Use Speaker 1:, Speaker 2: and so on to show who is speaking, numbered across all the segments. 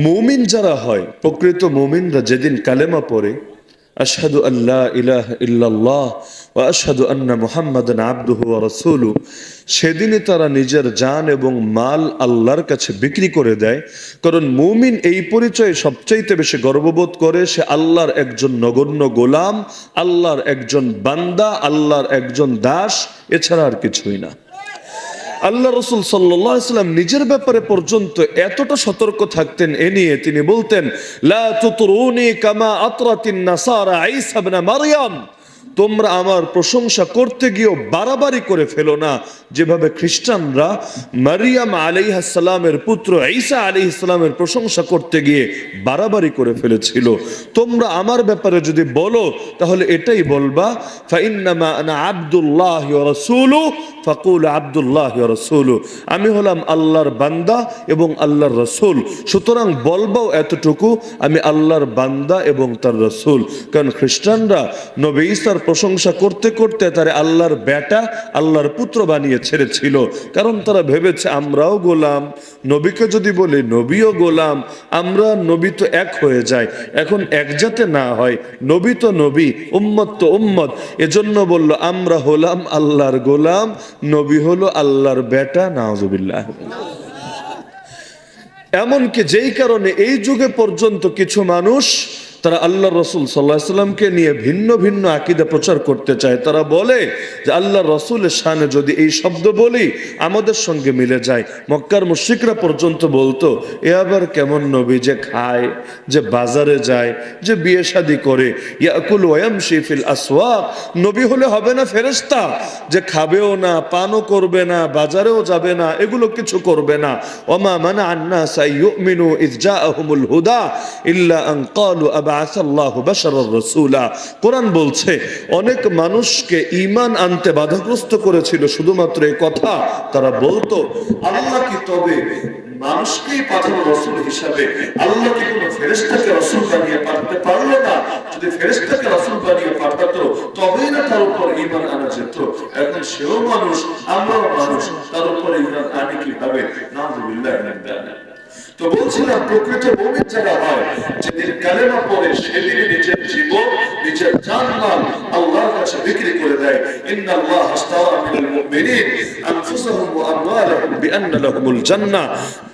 Speaker 1: মুমিন যারা হয়, প্রকৃত মুমিনরা যেদিন কালেমা পড়ে আশহাদু আল্লা ইলাহা ইল্লাল্লাহ ওয়া আশহাদু আন্না মুহাম্মাদান আবদুহু ওয়া রাসূলুহু, সেদিনই তারা নিজের জান এবং মাল আল্লাহর কাছে বিক্রি করে দেয়। কারণ মুমিন এই পরিচয়ে সবচাইতে বেশি গর্ববোধ করে, সে আল্লাহর একজন নগণ্য গোলাম, আল্লাহর একজন বান্দা, আল্লাহর একজন দাস, এছাড়া আর কিছুই না। আল্লাহ রসুল সাল্লাল্লাহু আলাইহি ওয়াসাল্লাম নিজের ব্যাপারে পর্যন্ত এতটা সতর্ক থাকতেন এ নিয়ে, তিনি বলতেন লা তুতরুনি কামা আতরাতিন নাসারা ঈসা ইবনে মারইয়াম, তোমরা আমার প্রশংসা করতে গিয়েও বাড়াবাড়ি করে ফেলো না, যেভাবে খ্রিস্টানরা মারিয়াম আলাইহিস সালামের পুত্র ঈসা আলাইহিস সালামের প্রশংসা করতে গিয়ে বাড়াবাড়ি করে ফেলেছিল। তোমরা আমার ব্যাপারে যদি বলো তাহলে এটাই বলবা ফাইন্নামা আনা আব্দুল্লাহ ওয়া রাসূলুহু ফাকুল আব্দুল্লাহ ওয়া রাসূলুহু, আমি হলাম আল্লাহর বান্দা এবং আল্লাহর রাসূল। সুতরাং বলবাও এতটুকু, আমি আল্লাহর বান্দা এবং তার রাসূল। কারণ খ্রিস্টানরা নবী ঈসার প্রশংসা করতে করতে তারা আল্লাহর বেটা, আল্লাহর পুত্র বানিয়ে ছেড়েছিল। কারণ তারা ভেবেছে আমরাও গোলাম, নবীকে যদি বলি নবীও গোলাম, আমরা নবী তো এক হয়ে যায়। এখন এক যাতে না হয়, নবী তো নবী, উম্মত তো উম্মত, এজন্য বলল আমরা হলাম আল্লাহর গোলাম, নবী হলো আল্লাহর বেটা। নাউজুবিল্লাহ। এমনকি যেই কারণে এই যুগে পর্যন্ত কিছু মানুষ তারা আল্লাহ রসুল সাল্লাল্লাহু আলাইহি ওয়াসাল্লামকে নিয়ে ভিন্ন ভিন্ন আকীদা প্রচার করতে চায়। তারা বলে যে আল্লাহ রসুলের শানে যদি এই শব্দ বলি আমাদের সঙ্গে মিলে যায়। মক্কার মুশরিকরা পর্যন্ত বলতো এ আবার কেমন নবী যে খায়, যে বাজারে যায়, যে বিয়ে শাদী করে, ইয়াকুল ওয়া ইয়ামশি ফিল আসওয়াক, নবী হলে হবে না ফেরেশতা, যে খাবেও না, পানও করবে না, বাজারেও যাবে না, এগুলো কিছু করবে না। ওমা মানা আন-নাস আইয়ুমিনু ইয জাআহুমুল হুদা ইল্লা আন ক্বালু আবাসাল্লাহু বাশারার রাসূলা। কোরআন বলছে অনেক মানুষকে ঈমান আনতে বাধাগ্রস্ত করেছিল শুধুমাত্র এই কথা, তারা বলতো আল্লাহ কি তবে মানুষকেই পাঠানো রাসূল হিসাবে, আল্লাহ কি কোনো ফেরেশতাকে রাসূল বানিয়ে পাঠাতে পারলো না? যদি ফেরেশতাকে রাসূল বানিয়ে পাঠাতো তবেই না তার উপর ঈমান আনা যেত। এখন সেও মানুষ, আমরাও মানুষ, তার উপর ঈমান আনি কিভাবে? নাউযুবিল্লাহি মিন যালিক। তো বলছিলাম প্রকৃত মুমিন যারা হয়, যেদিন কালেমা পড়ে সেদিন নিজের জীবন, নিজের জান-মাল আল্লাহর কাছে বিক্রি করে দেয়। ইন্নাল্লাহ আশতারা মিনাল মুমিনিন আনফুসাহুম ওয়া আমওয়ালাহুম বিআন্না লাহুমুল জান্নাহ,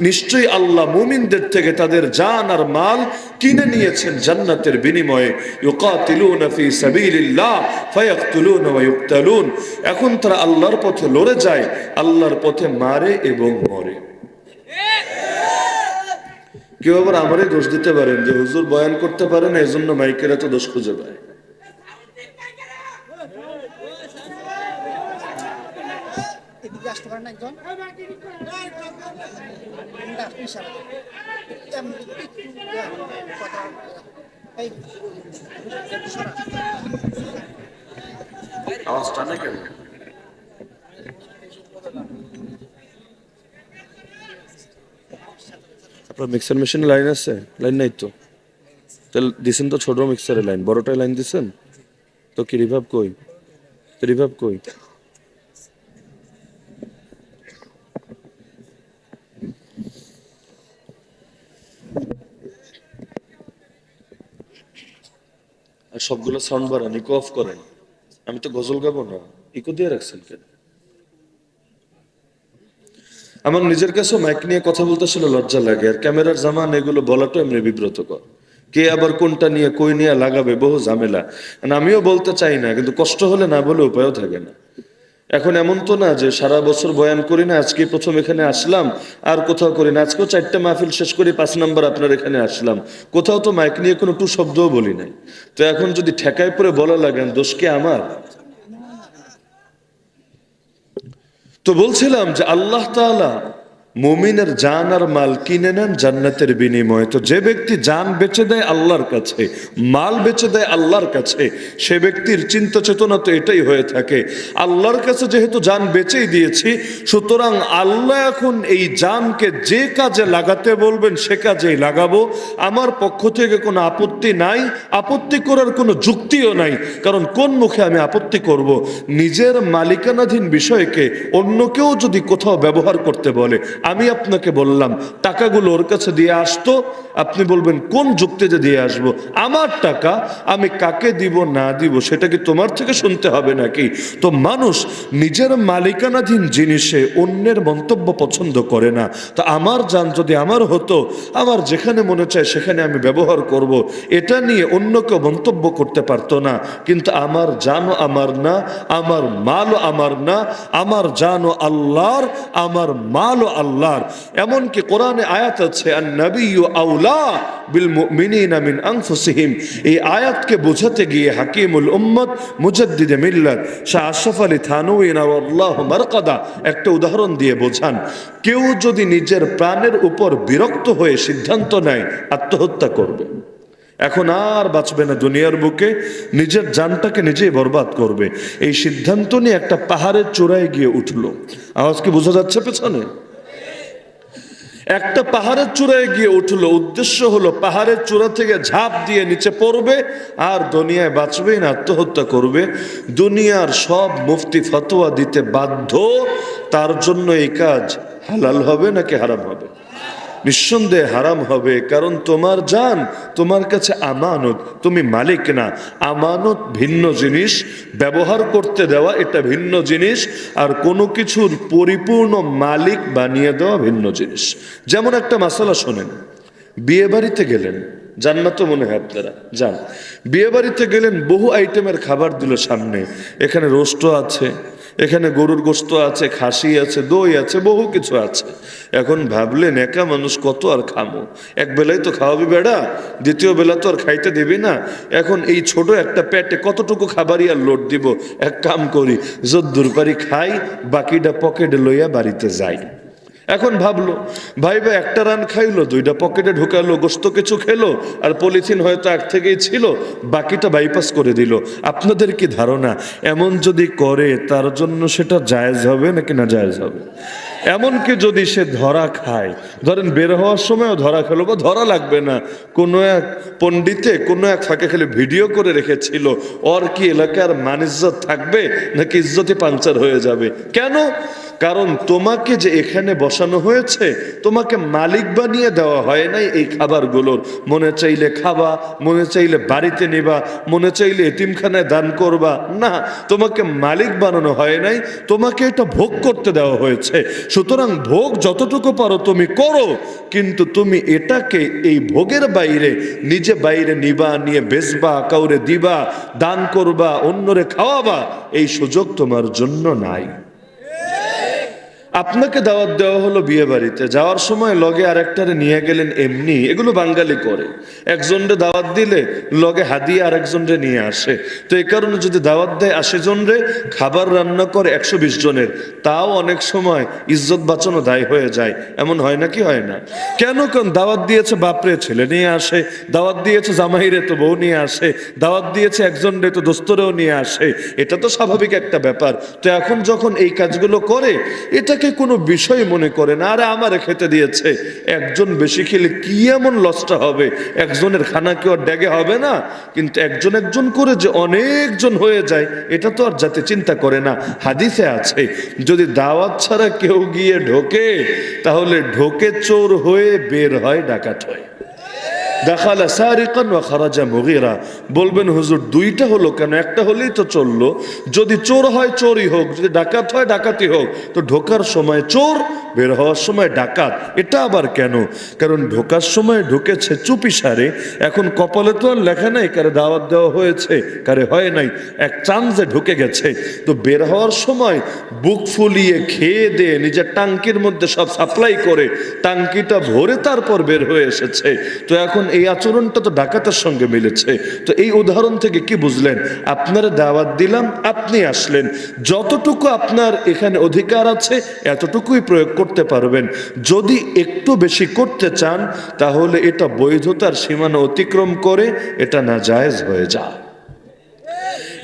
Speaker 1: নিশ্চয়ই আল্লাহ মুমিনদের থেকে তাদের জান আর মাল কিনে নিয়েছেন জান্নাতের বিনিময়ে। ইউকাতিলুনা ফি সাবিলিল্লাহ ফায়াকতুলুনা ওয়া ইউকতালুন, এখন তারা আল্লাহর পথে লড়ে যায়, আল্লাহর পথে মারে এবং মরে। কেউ আবার আমারই দোষ দিতে পারেন যে হুজুর বয়ান করতে পারে না, এজন্য মাইকের এত দোষ খুঁজে পায়। আওয়াজটা না কেন? আপনার মিক্সার মেশিনে লাইন আছে? লাইন নাই তো? তাহলে দিছেন তো ছোট মিক্সারে লাইন, বড়টায় লাইন দিছেন তো? কি রিভাব কই? রিভাব কই? আর সবগুলো সাউন্ড বাড়ান, ইকো অফ করেন। আমি তো গজল গাবো না, ইকো দিয়ে রাখছেন কেন? আমার নিজের কাছেও মাইক নিয়ে কথা বলতে আসলে লজ্জা লাগে, আর ক্যামেরার জামান এগুলো বলাটা এমনি বিব্রতকর। কে আবার কোনটা নিয়ে কই নিয়ে লাগাবে, বহু ঝামেলা। আমিও বলতে চাই না, কিন্তু কষ্ট হলে না বলে উপায়ও থাকে না। এখন এমন তো না যে সারা বছর বয়ান করি না, আজকে প্রথম এখানে আসলাম, আর কোথাও করি না। আজকেও 4টা মাহফিল শেষ করি, 5 নাম্বার আপনার এখানে আসলাম, কোথাও তো মাইক নিয়ে কোনো টু শব্দও বলি নাই। তো এখন যদি ঠেকায় পরে বলা লাগেন, দোষ কি আমার? তো বলছিলাম যে আল্লাহ তাআলা মুমিনের জান আর মাল কিনে নেন জান্নাতের বিনিময়ে। তো যে ব্যক্তি জান বেচে দেয় আল্লাহর কাছে, মাল বেচে দেয় আল্লাহর কাছে, সে ব্যক্তির চিন্তা চেতনা তো এটাই হয়ে থাকে, আল্লাহর কাছে যেহেতু জান বেচেই দিয়েছি, সুতরাং আল্লাহ এখন এই জানকে যে কাজে লাগাতে বলবেন সে কাজেই লাগাবো। আমার পক্ষ থেকে কোনো আপত্তি নাই, আপত্তি করার কোনো যুক্তিও নাই। কারণ কোন মুখে আমি আপত্তি করব? নিজের মালিকানাধীন বিষয়কে অন্য কেউ যদি কোথাও ব্যবহার করতে বলে, আমি আপনাকে বললাম টাকাগুলো ওর কাছে দিয়ে আসতো, আপনি বলবেন কোন যুক্তিতে দিয়ে আসবো? আমার টাকা আমি কাকে দিব না দিব সেটা কি তোমার থেকে শুনতে হবে নাকি? তো মানুষ নিজের মালিকানাধীন জিনিসে অন্যের মন্তব্য পছন্দ করে না। তো আমার জান যদি আমার হতো, আমার যেখানে মনে চায় সেখানে আমি ব্যবহার করব, এটা নিয়ে অন্য কেউ মন্তব্য করতে পারতো না। কিন্তু আমার জানও আমার না, আমার মালও আমার না, আমার জানও আল্লাহর, আমার মালও আল্লাহর। এমনকি কোরআনে আয়াত আছে, আন-নাবিয়্যু আওলা বিল মুমিনিনা মিন আনফুসিহিম। এই আয়াতকে বোঝাতে গিয়ে হাকিমুল উম্মত মুজাদ্দিদে মিল্লাত শাহ আশরাফ আলী থানভী নাওয়াল্লাহু মারকাদা একটা উদাহরণ দিয়ে বোঝান, কেউ যদি নিজের প্রাণের উপর বিরক্ত হয়ে সিদ্ধান্ত নেয় আত্মহত্যা করবে, এখন আর বাঁচবে না দুনিয়ার বুকে, নিজের জানটাকে নিজেই বরবাদ করবে, এই সিদ্ধান্ত নিয়ে একটা পাহাড়ের চূড়ায় গিয়ে উঠলো। আওয়াজ কি বোঝা যাচ্ছে পেছনে? একটা পাহাড়ের চূড়ায় গিয়ে উঠলো, উদ্দেশ্য হলো পাহাড়ের চূড়া থেকে ঝাঁপ দিয়ে নিচে পড়বে, আর দুনিয়ায় বাঁচবেই না, আত্মহত্যা করবে। দুনিয়ার সব মুফতি ফতোয়া দিতে বাধ্য, তার জন্য এই কাজ হালাল হবে নাকি হারাম হবে? নিঃসন্দেহে হারাম হবে, কারণ তোমার জান তোমার কাছে আমানত, তুমি মালিক না। আমানত ভিন্ন জিনিস, ব্যবহার করতে দেওয়া এটা ভিন্ন জিনিস, আর কোনো কিছুর পরিপূর্ণ মালিক বানিয়ে দেওয়া ভিন্ন জিনিস। যেমন একটা মাসালা শোনেন, বিয়ে বাড়িতে গেলেন, জান্নাত তো মনে হয় আপনারা যান, বিয়ে বাড়িতে গেলেন, বহু আইটেমের খাবার দিল সামনে, এখানে রোস্ট আছে, এখানে গরুর গোশত আছে, খাসি আছে, দই আছে, বহু কিছু আছে। এখন ভাবলেন একা মানুষ কত আর খামো, এক বেলায় তো খাওয়াবি বেড়া, দ্বিতীয় বেলা তো আর খাইতে দিবি না, এখন এই ছোট একটা পেটে কতটুকু খাবারই আর লোড দিব, এক কাম করি যদ্দুর পারি খাই, বাকিটা পকেটে লইয়া বাড়িতে যাই। এখন ভাবলো ভাই একটা রান খাইলো, দুইটা পকেটে ঢুকালো, গোস্ত কিছু খেলো, আর পলিথিন হয়তো এক থেকেই ছিল, বাকিটা বাইপাস করে দিল। আপনাদের কি ধারণা এমন যদি করে তার জন্য সেটা জায়েজ হবে নাকি না জায়েজ হবে? এমনকি যদি সে ধরা খায়, ধরেন বের হওয়ার সময়ও ধরা খেলো, বা ধরা লাগবে না, কোনো এক পণ্ডিতে কোনো এক ফাঁকে খেলে ভিডিও করে রেখেছিল, ওর কি এলাকার মান ইজ্জত থাকবে নাকি ইজ্জতে পাঞ্চার হয়ে যাবে? কেন? কারণ তোমাকে যে এখানে বসানো হয়েছে, তোমাকে মালিক বানিয়ে দেওয়া হয় নাই এই খাবারগুলোর। মনে চাইলে খাবা, মনে চাইলে বাড়িতে নিবা, মনে চাইলে এতিমখানায় দান করবা, না, তোমাকে মালিক বানানো হয় নাই, তোমাকে এটা ভোগ করতে দেওয়া হয়েছে। সুতরাং ভোগ যতটুকু পারো তুমি করো, কিন্তু তুমি এটাকে এই ভোগের বাইরে নিজে বাইরে নিবা, নিয়ে বেচবা, কাউরে দিবা, দান করবা, অন্যরে খাওয়াবা, এই সুযোগ তোমার জন্য নাই। আপনাকে দাওয়াত দেওয়া হলো বিয়ে বাড়িতে, যাওয়ার সময় লগে আরেকটারে নিয়ে গেলেন এমনি, এগুলো বাঙালি করে, একজনরে দাওয়াত দিলে লগে হাদিয়া আরেকজনরে নিয়ে আসে। তো এই কারণে যদি দাওয়াত দেয় 80 জনরে, খাবার রান্না করে 120 জনের, তাও অনেক সময় ইজ্জত বাঁচানো দায় হয়ে যায়। এমন হয় নাকি হয় না? কেন? কারণ দাওয়াত দিয়েছে বাপরে ছেলে নিয়ে আসে, দাওয়াত দিয়েছে জামাইরে তো বউ নিয়ে আসে, দাওয়াত দিয়েছে একজনরে তো দোস্তরেও নিয়ে আসে, এটা তো স্বাভাবিক একটা ব্যাপার। তো এখন যখন এই কাজগুলো করে, এটাকে কোনো বিষয় মনে করে না, আরে আমারে খেতে দিয়েছে, একজন বেশি খেলে কি এমন লসটা হবে, একজনের খানা কি আর ড্যাগে হবে না? কিন্তু একজন একজন করে যে অনেকজন হয়ে যায়, এটা তো আর যাতে চিন্তা করে না। হাদিসে আছে যদি দাওয়াত ছাড়া কেউ গিয়ে ঢোকে, তাহলে ঢোকে চোর হয়ে, বের হয় ডাকাত হয়। দাখালা সারিকান ওয়া খারাজা মুগীরা। বলবেন হুজুর দুইটা হলো কেন? একটা হলেই তো চললো। যদি চোর হয় চোরই হোক, যদি ডাকাত হয় ডাকাতি হোক, তো ঢোকার সময় চোর, বের হওয়ার সময় ডাকাত, এটা আবার কেন? কারণ ঢোকার সময় ঢুকেছে চুপি সারে, এখন কপালে তো আর লেখা নাই কারে দাওয়াত দেওয়া হয়েছে কারে হয় নাই, এক চান্সে ঢুকে গেছে। তো বের হওয়ার সময় বুক ফুলিয়ে খেয়ে দিয়ে নিজের টাঙ্কির মধ্যে সব সাপ্লাই করে টাঙ্কিটা ভরে তারপর বের হয়ে এসেছে। তো এখন এই আচরণটা তো ডাকাতের সঙ্গে মিলেছে। তো এই উদাহরণ থেকে কি বুঝলেন? আপনার দাওয়াত দিলাম, আপনি আসলেন, যতটুকু আপনার এখানে অধিকার আছে এতটুকুই প্রয়োগ করতে পারবেন। যদি একটু বেশি করতে চান, তাহলে এটা বৈধতার সীমানা অতিক্রম করে এটা নাজায়েজ হয়ে যায়।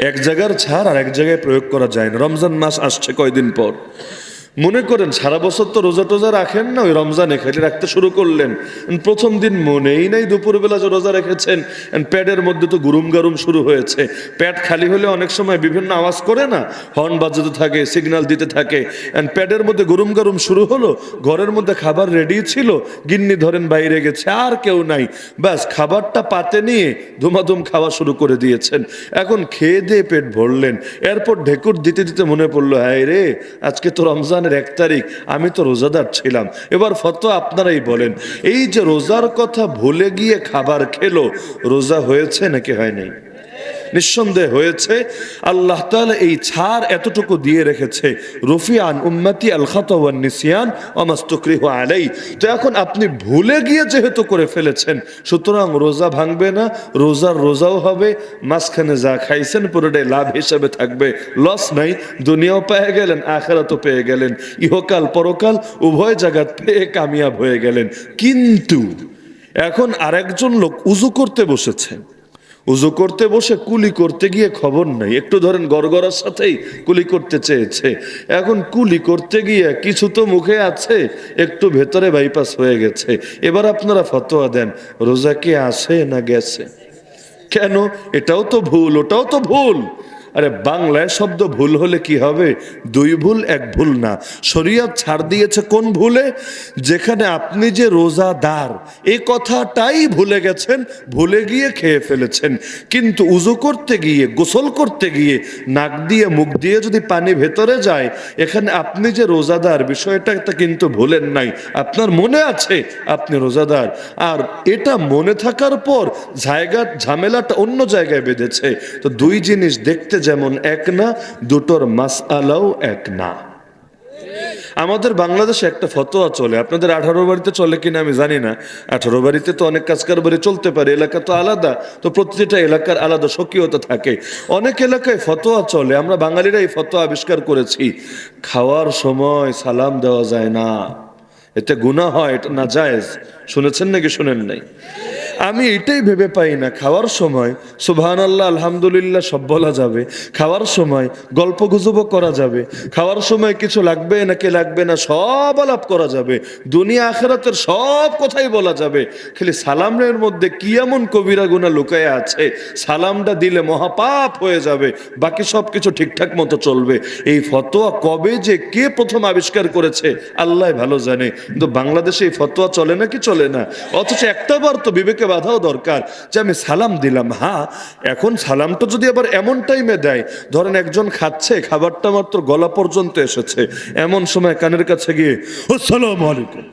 Speaker 1: এক জায়গার ছাড় আর এক জায়গায় প্রয়োগ করা যায় না। রমজান মাস আসছে কয়দিন পর, মনে করেন সারা বছর তো রোজা টোজা রাখেন না, ওই রমজানে খালি রাখতে শুরু করলেন। প্রথম দিন মনেই নাই দুপুরবেলা যে রোজা রেখেছেন, প্যাডের মধ্যে তো গুরুম গারুম শুরু হয়েছে। প্যাড খালি হলে অনেক সময় বিভিন্ন আওয়াজ করে না, হর্ন বাজাতে থাকে, সিগন্যাল দিতে থাকে। প্যাডের মধ্যে গুরুম গারুম শুরু হলো, ঘরের মধ্যে খাবার রেডি ছিল, গিন্নি ধরেন বাইরে গেছে, আর কেউ নাই, ব্যাস খাবারটা পাতে নিয়ে ধুমাধুম খাওয়া শুরু করে দিয়েছেন। এখন খেয়ে দিয়ে পেট ভরলেন, এরপর ঢেকুর দিতে দিতে মনে পড়লো, হায় রে আজকে তো রমজানের 1 তারিখ, আমি তো রোজাদার ছিলাম। এবার ফতোয়া আপনারাই বলেন, এই যে রোজার কথা ভুলে গিয়ে খাবার খেলো, রোজা হয়েছে নাকি হয় নাই? নিঃসন্দেহ হয়েছে। আল্লাহ তাআলা এই ছাড় এতটুকু দিয়ে রেখেছে, রফিআন উম্মতি আল খাতা ওয়ান নিসিয়ান ওয়া মাস্তুকরিহু আলাই। তো এখন আপনি ভুলে গিয়ে যেহেতু করে ফেলেছেন, সুতরাং রোজা ভাঙবে না, রোজাও হবে, মাঝখানে যা খাইছেন পুরোটাই লাভ হিসেবে থাকবে, লস নাই। দুনিয়াও পেয়ে গেলেন, আখিরাতও পেয়ে গেলেন, ইহকাল পরকাল উভয় জায়গা পেয়ে কামিয়াব হয়ে গেলেন। কিন্তু এখন আরেকজন লোক উযু করতে বসেছে, উযু করতে বসে কুলি করতে গিয়ে খবর নাই, একটু ধরেন গড়গড়ার সাথেই কুলি করতে চেয়েছে। এখন কুলি করতে গিয়ে কিছু তো মুখে আছে, একটু ভেতরে বাইপাস হয়ে গেছে। এবার আপনারা ফতোয়া দেন, রোজা কি আছে না গেছে? কেন? এটাও তো ভুল, ওটাও তো ভুল। আরে বাংলায় শব্দ ভুল হলে কি হবে? 2 ভুল 1 ভুল না। শরীয়ত ছাড় দিয়েছে কোন ভুলে? যেখানে আপনি যে রোজাদার এই কথাটাই ভুলে গেছেন, ভুলে গিয়ে খেয়ে ফেলেছেন। কিন্তু উযু করতে গিয়ে, গোসল করতে গিয়ে নাক দিয়ে মুখ দিয়ে যদি পানি ভেতরে যায়, এখানে আপনি যে রোজাদার বিষয়টা কিন্তু ভুলেন নাই, আপনার মনে আছে আপনি রোজাদার। আর এটা মনে থাকার পর ঝামেলাটা অন্য জায়গায় বেঁধেছে। তো 2 জিনিস দেখতে যেমন এক না, দুটোর মাসআলাও এক না। আমাদের বাংলাদেশে একটা ফতোয়া চলে, আপনাদের 18 বাড়িতে চলে কিনা আমি জানি না। 18 বাড়িতে তো অনেক কাজ কারবারি চলতে পারে, এলাকা তো আলাদা, তো প্রতিটা এলাকার আলাদা স্বকীয়তা থাকে। অনেক এলাকায় ফতোয়া চলে, আমরা বাঙালিরা এই ফতোয়া আবিষ্কার করেছি, খাওয়ার সময় সালাম দেওয়া যায় না, এতে গুনাহ হয়, এটা নাজায়েজ। শুনেছেন নাকি শুনেন নাই? আমি এটাই ভেবে পাই না, খাওয়ার সময় সুবহানাল্লাহ আলহামদুলিল্লাহ সব বলা যাবে, খাওয়ার সময় গল্প গুজবও করা যাবে, খাওয়ার সময় কিছু লাগবে নাকি লাগবে না সব আলাপ করা যাবে, দুনিয়া আখিরাতের সব কথাই বলা যাবে। খালি সালামের মধ্যে কি এমন কবিরা গুনাহ লুকায়ে আছে, সালামটা দিলে মহাপাপ হয়ে যাবে, বাকি সব কিছু ঠিকঠাক মতো চলবে। এই ফতোয়া কবে যে কে প্রথম আবিষ্কার করেছে আল্লাহ ভালো জানে, কিন্তু বাংলাদেশে এই ফতোয়া চলে নাকি চলে না? অথচ একটাবার তো বিবেকে বাধাও দরকার যে আমি সালাম দিলাম, হ্যাঁ এখন সালামটা যদি আবার এমন টাইমে দেয়, ধরেন একজন খাচ্ছে, খাবারটা মাত্র গলা পর্যন্ত এসেছে, এমন সময় কানের কাছে গিয়ে আসসালামু আলাইকুম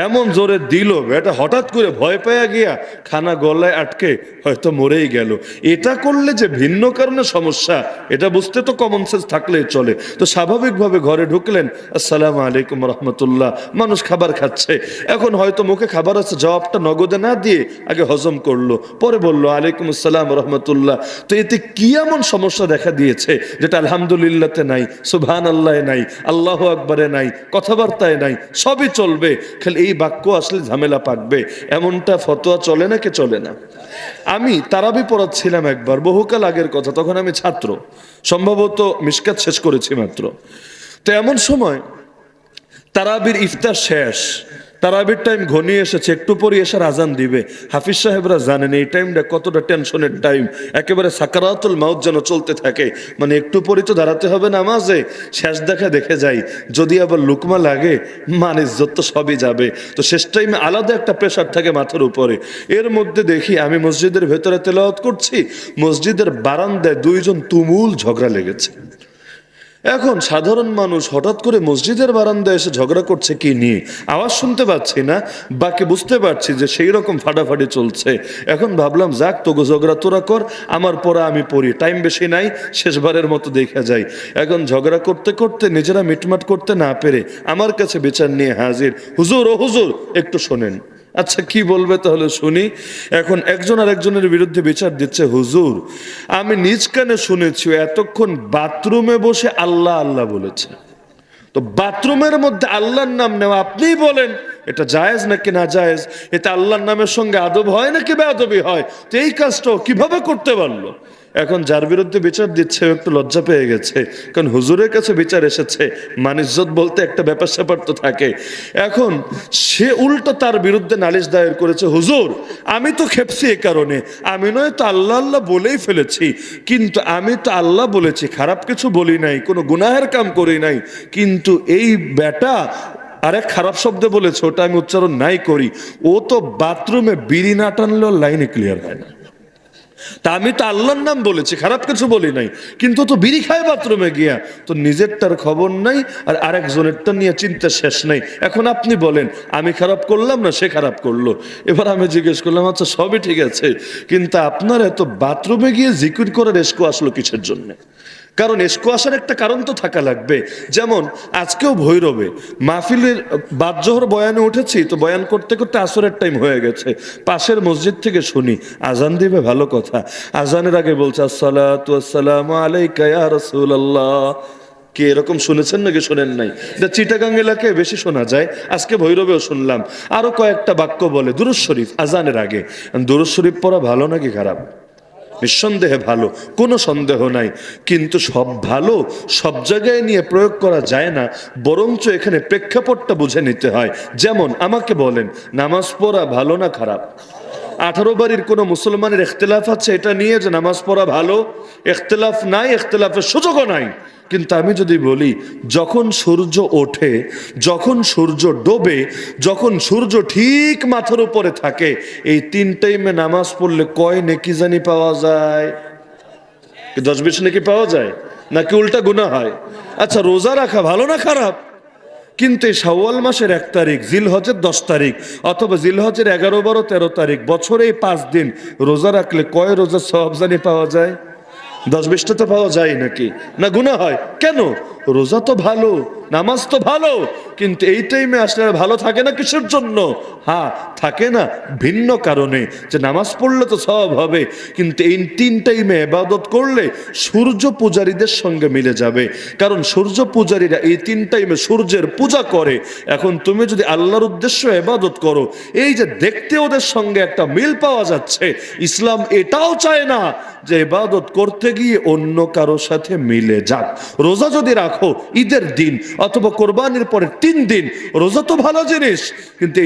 Speaker 1: এমন জোরে দিল, এটা হঠাৎ করে ভয় পেয়ে গিয়া খানা গলায় আটকে হয়তো মরেই গেল। এটা করলে যে ভিন্ন কারণে সমস্যা, এটা বুঝতে তো কমন সেন্স থাকলেই চলে। তো স্বাভাবিকভাবে ঘরে ঢুকলেন, আসসালামু আলাইকুম রহমতুল্লাহ, মানুষ খাবার খাচ্ছে, এখন হয়তো মুখে খাবার আছে, জবাবটা নগদে না দিয়ে আগে হজম করলো, পরে বললো আলাইকুম আসসালাম রহমতুল্লাহ। তো এতে কি এমন সমস্যা দেখা দিয়েছে যেটা আলহামদুলিল্লাহতে নাই, সুবহানাল্লাহ নাই, আল্লাহু আকবারে নাই, কথাবার্তায় নাই, সবই চলবে, খালি এই বাক্য আসলে ঝামেলা পাকবে, এমনটা ফতোয়া চলে নাকি চলে না? আমি তারাবি পড়াচ্ছিলাম একবার, বহুকাল আগের কথা, তখন আমি ছাত্র, সম্ভবত মিশকাত শেষ করেছি মাত্র। তো এমন সময় তারাবির ইফতার শেষ, তারাবির টাইম ঘনিয়ে এসেছে, একটু পরে এসে আজান দিবে। হাফিজ সাহেবরা জানেন এই টাইমটা কতটা টেনশনের টাইম, একেবারে সাকারাতুল মাউত যেন চলতে থাকে, মানে একটু পরে তো দাঁড়াতে হবে নামাজে, শেষ দেখা দেখে যাই, যদি আবার লুকমা লাগে মান ইজ্জত তো সবই যাবে। তো শেষ টাইমে আলাদা একটা প্রেশার থাকে মাথার উপরে। এর মধ্যে দেখি আমি মসজিদের ভেতরে তেলাওয়াত করছি, মসজিদের বারান্দায় 2 জন তুমুল ঝগড়া লেগেছে। এখন সাধারণ মানুষ হঠাৎ করে মসজিদের বারান্দায় এসে ঝগড়া করছে কি নিয়ে, আওয়াজ শুনতে পাচ্ছি না, বাকি বুঝতে পারছি যে সেই রকম ফাটাফাটি চলছে। এখন ভাবলাম যাক, তোকে ঝগড়া তোরা কর, আমার পড়া আমি পড়ি, টাইম বেশি নাই, শেষবারের মতো দেখা যায়। এখন ঝগড়া করতে করতে নিজেরা মিটমাট করতে না পেরে আমার কাছে বিচার নিয়ে হাজির, হুজুর ও হুজুর একটু শোনেন। আচ্ছা কি বলবে তাহলে শুনি। এখন একজন আর একজনের বিরুদ্ধে বিচার দিচ্ছে, হুজুর আমি নিজ কানে শুনেছি এতক্ষণ বাথরুমে বসে আল্লাহ আল্লাহ বলেছে, তো বাথরুমের মধ্যে আল্লাহর নাম নেওয়া আপনিই বলেন এটা জায়েজ নাকি না জায়েজ, এটা আল্লাহর নামের সঙ্গে আদব হয় নাকি বেয়াদবি হয়, তো এই কাজটাও কিভাবে করতে পারলো? এখন যার বিরুদ্ধে বিচার দিচ্ছে একটু লজ্জা পেয়ে গেছে, কারণ হুজুরের কাছে বিচার এসেছে, মানিজ্জত বলতে একটা ব্যাপার স্যাপার তো থাকে। এখন সে উল্টো তার বিরুদ্ধে নালিশ দায়ের করেছে, হুজুর আমি তো খেপছি এ কারণে, আমি নয় তো আল্লাহ আল্লাহ বলেই ফেলেছি, কিন্তু আমি তো আল্লাহ বলেছি, খারাপ কিছু বলি নাই, কোনো গুনাহের কাম করি নাই, কিন্তু এই বেটা আরেক খারাপ শব্দ বলেছে, ওটা আমি উচ্চারণ নাই করি, ও তো বাথরুমে বিড়ি না টানলেও লাইনে ক্লিয়ার হয় না। তা আমি তো আল্লাহর নাম বলেছি, খারাপ কিছু বলি নাই, কিন্তু তো বিড়ি খায় বাথরুমে গিয়া, তো নিজেরটার খবর নাই আর আরেকজনেরটা নিয়ে চিন্তা শেষ নাই। এখন আপনি বলেন আমি খারাপ করলাম না সে খারাপ করলো? এবার আমি জিজ্ঞেস করলাম, আচ্ছা সবই ঠিক আছে, কিন্তু আপনার এত বাথরুমে গিয়ে জিকির করার এসকো আসলো কিসের জন্য? কারণ এসকো আসার একটা কারণ তো থাকা লাগবে। যেমন আজকেও ভৈরবে মাহফিলের বাদ জোহর বয়ানে উঠেছি, তো বয়ান করতে করতে আসরের টাইম হয়ে গেছে, পাশের মসজিদ থেকে শুনি আজান দিবে, ভালো কথা, আজানের আগে বলছে আসসালাতু ওয়াসসালামু আলাইকা ইয়া রাসূলুল্লাহ। কে এরকম শুনেছেন নাকি শোনেন নাই? এটা চিটাগাং এলাকায় বেশি শোনা যায়, আজকে ভৈরবেও শুনলাম। আরো কয়েকটা বাক্য বলে দুরূদ শরীফ আজানের আগে। দুরূদ শরীফ পড়া ভালো নাকি খারাপ? নিঃসন্দেহে ভালো, কোনো সন্দেহ নাই, কিন্তু সব ভালো সব জায়গায় নিয়ে প্রয়োগ করা যায় না, বরঞ্চ এখানে প্রেক্ষাপটটা বুঝে নিতে হয়। যেমন আমাকে বলেন নামাজ পড়া ভালো না খারাপ? 18 বাড়ির কোনো মুসলমানের ইখতিলাফ আছে এটা নিয়ে যে নামাজ পড়া ভালো? ইখতিলাফ নাই, ইখতিলাফের সুযোগও নাই। কিন্তু আমি যদি বলি যখন সূর্য ওঠে, যখন সূর্য ডোবে, যখন সূর্য ঠিক মাথার উপরে থাকে, এই 3 টাইমে নামাজ পড়লে কয় নেকি জানি পাওয়া যায়? 10-20 নেকি পাওয়া যায় নাকি উল্টা গুনাহ হয়? আচ্ছা রোজা রাখা ভালো না খারাপ? কিন্তু এই শাওয়াল মাসের 1 তারিখ, জিলহজের 10 তারিখ, অথবা জিলহজের 11, 12, 13 তারিখ, বছরে এই 5 দিন রোজা রাখলে কয় রোজার সওয়াব জানি পাওয়া যায়? 10-20টা তো পাওয়া যায় নাকি? না গুনাহ হয়? কেন? রোজা তো ভালো, নামাজ তো ভালো, কিন্তু এই টাইমে আসলে ভালো থাকে না কিসের জন্য? হ্যাঁ থাকে না ভিন্ন কারণে, যে নামাজ পড়লে তো সওয়াব হবে, কিন্তু এই 3 টাইমে ইবাদত করলে সূর্য পূজারীদের সঙ্গে মিলে যাবে, কারণ সূর্য পূজারীরা এই 3 টাইমে সূর্যের পূজা করে। এখন তুমি যদি আল্লাহর উদ্দেশ্যে ইবাদত করো, এই যে দেখতে ওদের সঙ্গে একটা মিল পাওয়া যাচ্ছে, ইসলাম এটাও চায় না যে ইবাদত করতে গিয়ে অন্য কারো সাথে মিলে যাক। রোজা যদি রাখো ঈদের দিন অথবা কোরবানির পরে 3 দিন, রোজা তো ভালো জিনিস, কিন্তু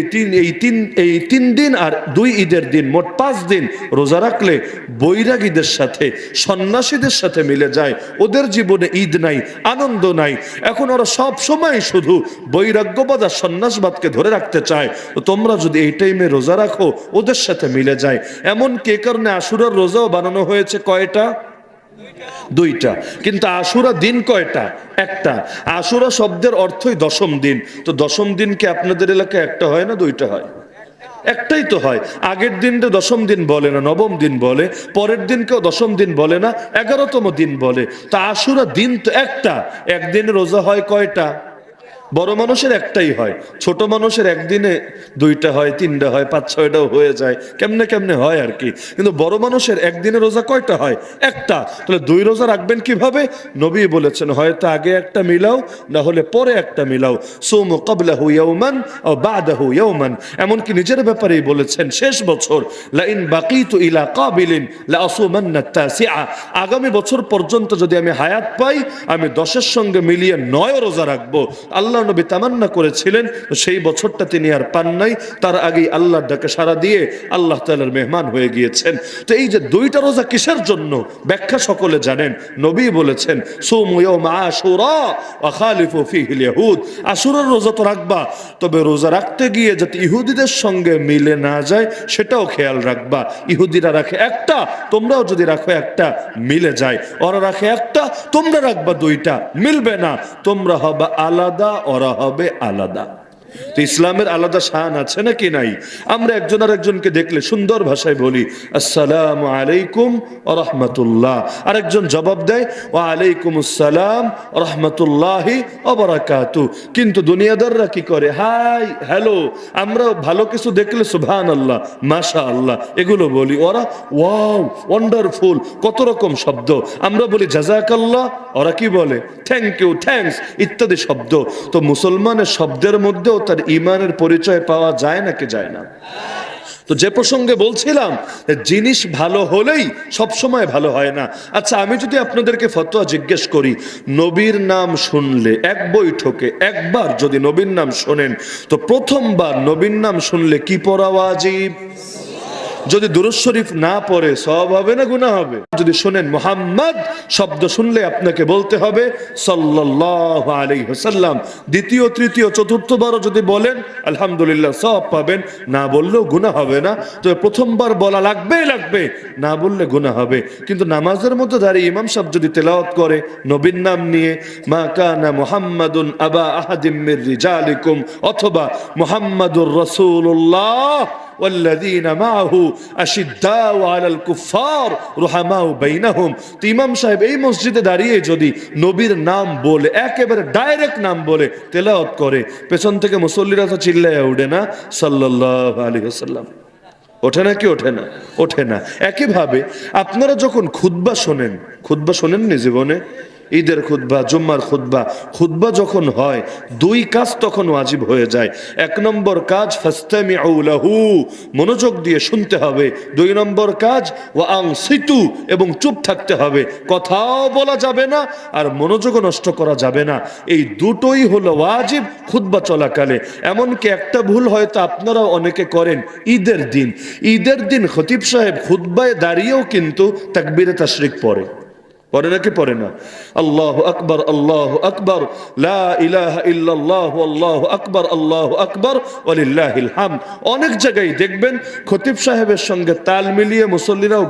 Speaker 1: এই তিন দিন আর 2 ঈদের দিন, মোট 5 দিন রোজা রাখলে বৈরাগীদের সাথে, সন্ন্যাসীদের সাথে মিলে যায়। ওদের জীবনে ঈদ নাই, আনন্দ নাই, এখন ওরা সব সময় শুধু বৈরাগ্যবাদ আর সন্ন্যাসবাদকে ধরে রাখতে চায়। তো তোমরা যদি এই টাইমে রোজা রাখো ওদের সাথে মিলে যায়। এমন কে কারণে আশুরার রোজাও বানানো হয়েছে কয়টা? 2টা। কিন্তু আশুরা দিন কয়টা? একটা। আশুরা শব্দের অর্থই 10ম দিন। তো 10ম দিন কি আপনাদের এলাকায় একটা হয় না 2টা হয়? একটাই তো হয়। আগের দিনটা 10ম দিন বলে না, 9ম দিন বলে, পরের দিনকেও 10ম দিন বলে না, 11তম দিন বলে। তা আশুরা দিন তো একটা। একদিন রোজা হয় কয়টা? বড় মানুষের একটাই হয়, ছোট মানুষের একদিনে 2টা হয়, 3টা হয়, 5-6টাও হয়ে যায়, কেমনে কেমনে হয় আর কি। কিন্তু বড় মানুষের একদিনে রোজা কয়টা হয়? একটা। তাহলে 2 রোজা রাখবেন কিভাবে? নবী বলেছেন হয়তো আগে একটা মিলাও, না হলে পরে একটা মিলাও। সুমু ক্বাবলাহু ইয়াওমান আও বা'দাহু ইয়াওমান। এমনকি নিজের ব্যাপারেই বলেছেন শেষ বছর লা ইন বাকিতু ইলা কাবিলিন লা আসুমান্না তাসিআ, আগামী বছর পর্যন্ত যদি আমি হায়াত পাই আমি 10-এর সঙ্গে মিলিয়ে 9 রোজা রাখবো। আল্লাহ নবী তামান্না করেছিলেন, সেই বছরটা তিনি আর পান নাই, তার আগেই আল্লাহর ডাকে সাড়া দিয়ে আল্লাহ তাআলার মেহমান হয়ে গিয়েছেন। তো এই যে 2টা রোজা কিসের জন্য ব্যাখ্যা সকলে জানেন। নবী বলেছেন সুমু ইয়াওমা আশুরা ওয়া খালিফু ফীহিল ইয়াহুদ, আশুরার রোজা তো রাখবা, তবে রোজা রাখতে গিয়ে যাতে ইহুদিদের সঙ্গে মিলে না যায় সেটাও খেয়াল রাখবা। ইহুদিরা রাখে একটা, তোমরাও যদি রাখো একটা মিলে যায়, ওরা রাখে একটা, তোমরা রাখবা 2টা, মিলবে না, তোমরা হবে আলাদা, ওরা হবে আলাদা। তো ইসলামের আলাদা শান আছে নাকি নাই? আমরা একজন আর একজনকে দেখলে সুন্দর ভাষায় বলি আসসালামু আলাইকুম ওয়া রাহমাতুল্লাহ, আরেকজন জবাব দেয় ওয়া আলাইকুম আসসালাম ওয়া রাহমাতুল্লাহি ওয়া বারাকাতু। কিন্তু দুনিয়াদাররা কি করে? হাই হ্যালো, আমরা ভালো কিছু দেখলে সুবহানাল্লাহ মাশাআল্লাহ এগুলো বলি, ওরা ওয়াও ওয়ান্ডারফুল, কত রকম শব্দ। আমরা বলি জাযাকাল্লাহ, ওরা কি বলে? থ্যাংক ইউ, থ্যাঙ্কস ইত্যাদি শব্দ। তো মুসলমানের শব্দের মধ্যেও তার ঈমানের পরিচয় পাওয়া যায় নাকি যায় না? তো যে প্রসঙ্গে বলছিলাম, জিনিস ভালো হলেই সব সময় ভালো হয় না। আচ্ছা, আমি যদি আপনাদেরকে ফতোয়া জিজ্ঞেস করি, নবীর নাম শুনলে এক বৈঠকে একবার যদি নবীর নাম শোনেন, তো প্রথমবার নবীর নাম শুনলে কি পড়া ওয়াজিব? যদি দুরূদ শরীফ না পড়ে সওয়াব হবে না গুনাহ হবে? যদি শুনেন মুহাম্মদ শব্দ শুনলে আপনাকে বলতে হবে সাল্লাল্লাহু আলাইহি ওয়াসাল্লাম। দ্বিতীয়, তৃতীয়, চতুর্থবারও যদি বলেন আলহামদুলিল্লাহ সওয়াব পাবেন, না বললেও গুনাহ হবে না। তবে প্রথমবার বলা লাগবে, না বললে গুনাহ হবে। কিন্তু নামাজের মধ্যে দাঁড়িয়ে ইমাম সাহেব যদি তেলাওয়াত করে নবীর নাম নিয়ে, মা কানা মুহাম্মাদুন আবা আহাদিম মির রিজালিকুম, অথবা মুহাম্মাদুর রাসূলুল্লাহ والذين معه أشداء على الكفار رحماء بينهم। তো ইমাম সাহেব এই মসজিদে দাঁড়িয়ে যদি নবীর নাম বলে, একেবারে ডাইরেক্ট নাম বলে তেলাওয়াত করে, পেছন থেকে মুসল্লিরা তো চিল্লায়া উঠে না সাল্লাল্লাহু আলাইহি ওয়াসাল্লাম? ওঠে না কি ওঠে না? ওঠে না। একইভাবে আপনারা যখন খুতবা শোনেননি জীবনে? ঈদের খুতবা, জুম্মার খুতবা, খুতবা যখন হয় দুই কাজ তখন ওয়াজিব হয়ে যায়। এক নম্বর কাজ ফাসতামিউ লাহু, মনোযোগ দিয়ে শুনতে হবে। দুই নম্বর কাজ ওয়া আনসিতু, এবং চুপ থাকতে হবে, কথাও বলা যাবে না আর মনোযোগও নষ্ট করা যাবে না। এই দুটোই হলো ওয়াজিব খুতবা চলাকালে। এমনকি একটা ভুল হয়তো আপনারাও অনেকে করেন, ঈদের দিন খতিব সাহেব খুতবায় দাঁড়িয়েও কিন্তু তাকবীরে তাশরিক পড়ে নাকি পড়ে না? আল্লাহু আকবার, আল্লাহু আকবার, লা ইলাহা ইল্লাল্লাহু, আল্লাহু আকবার, আল্লাহু আকবার, ওয়ালিল্লাহিল হামদ। অনেক জায়গায় দেখবেন খতিব সাহেবের সঙ্গে তাল মিলিয়ে মুসল্লিরাও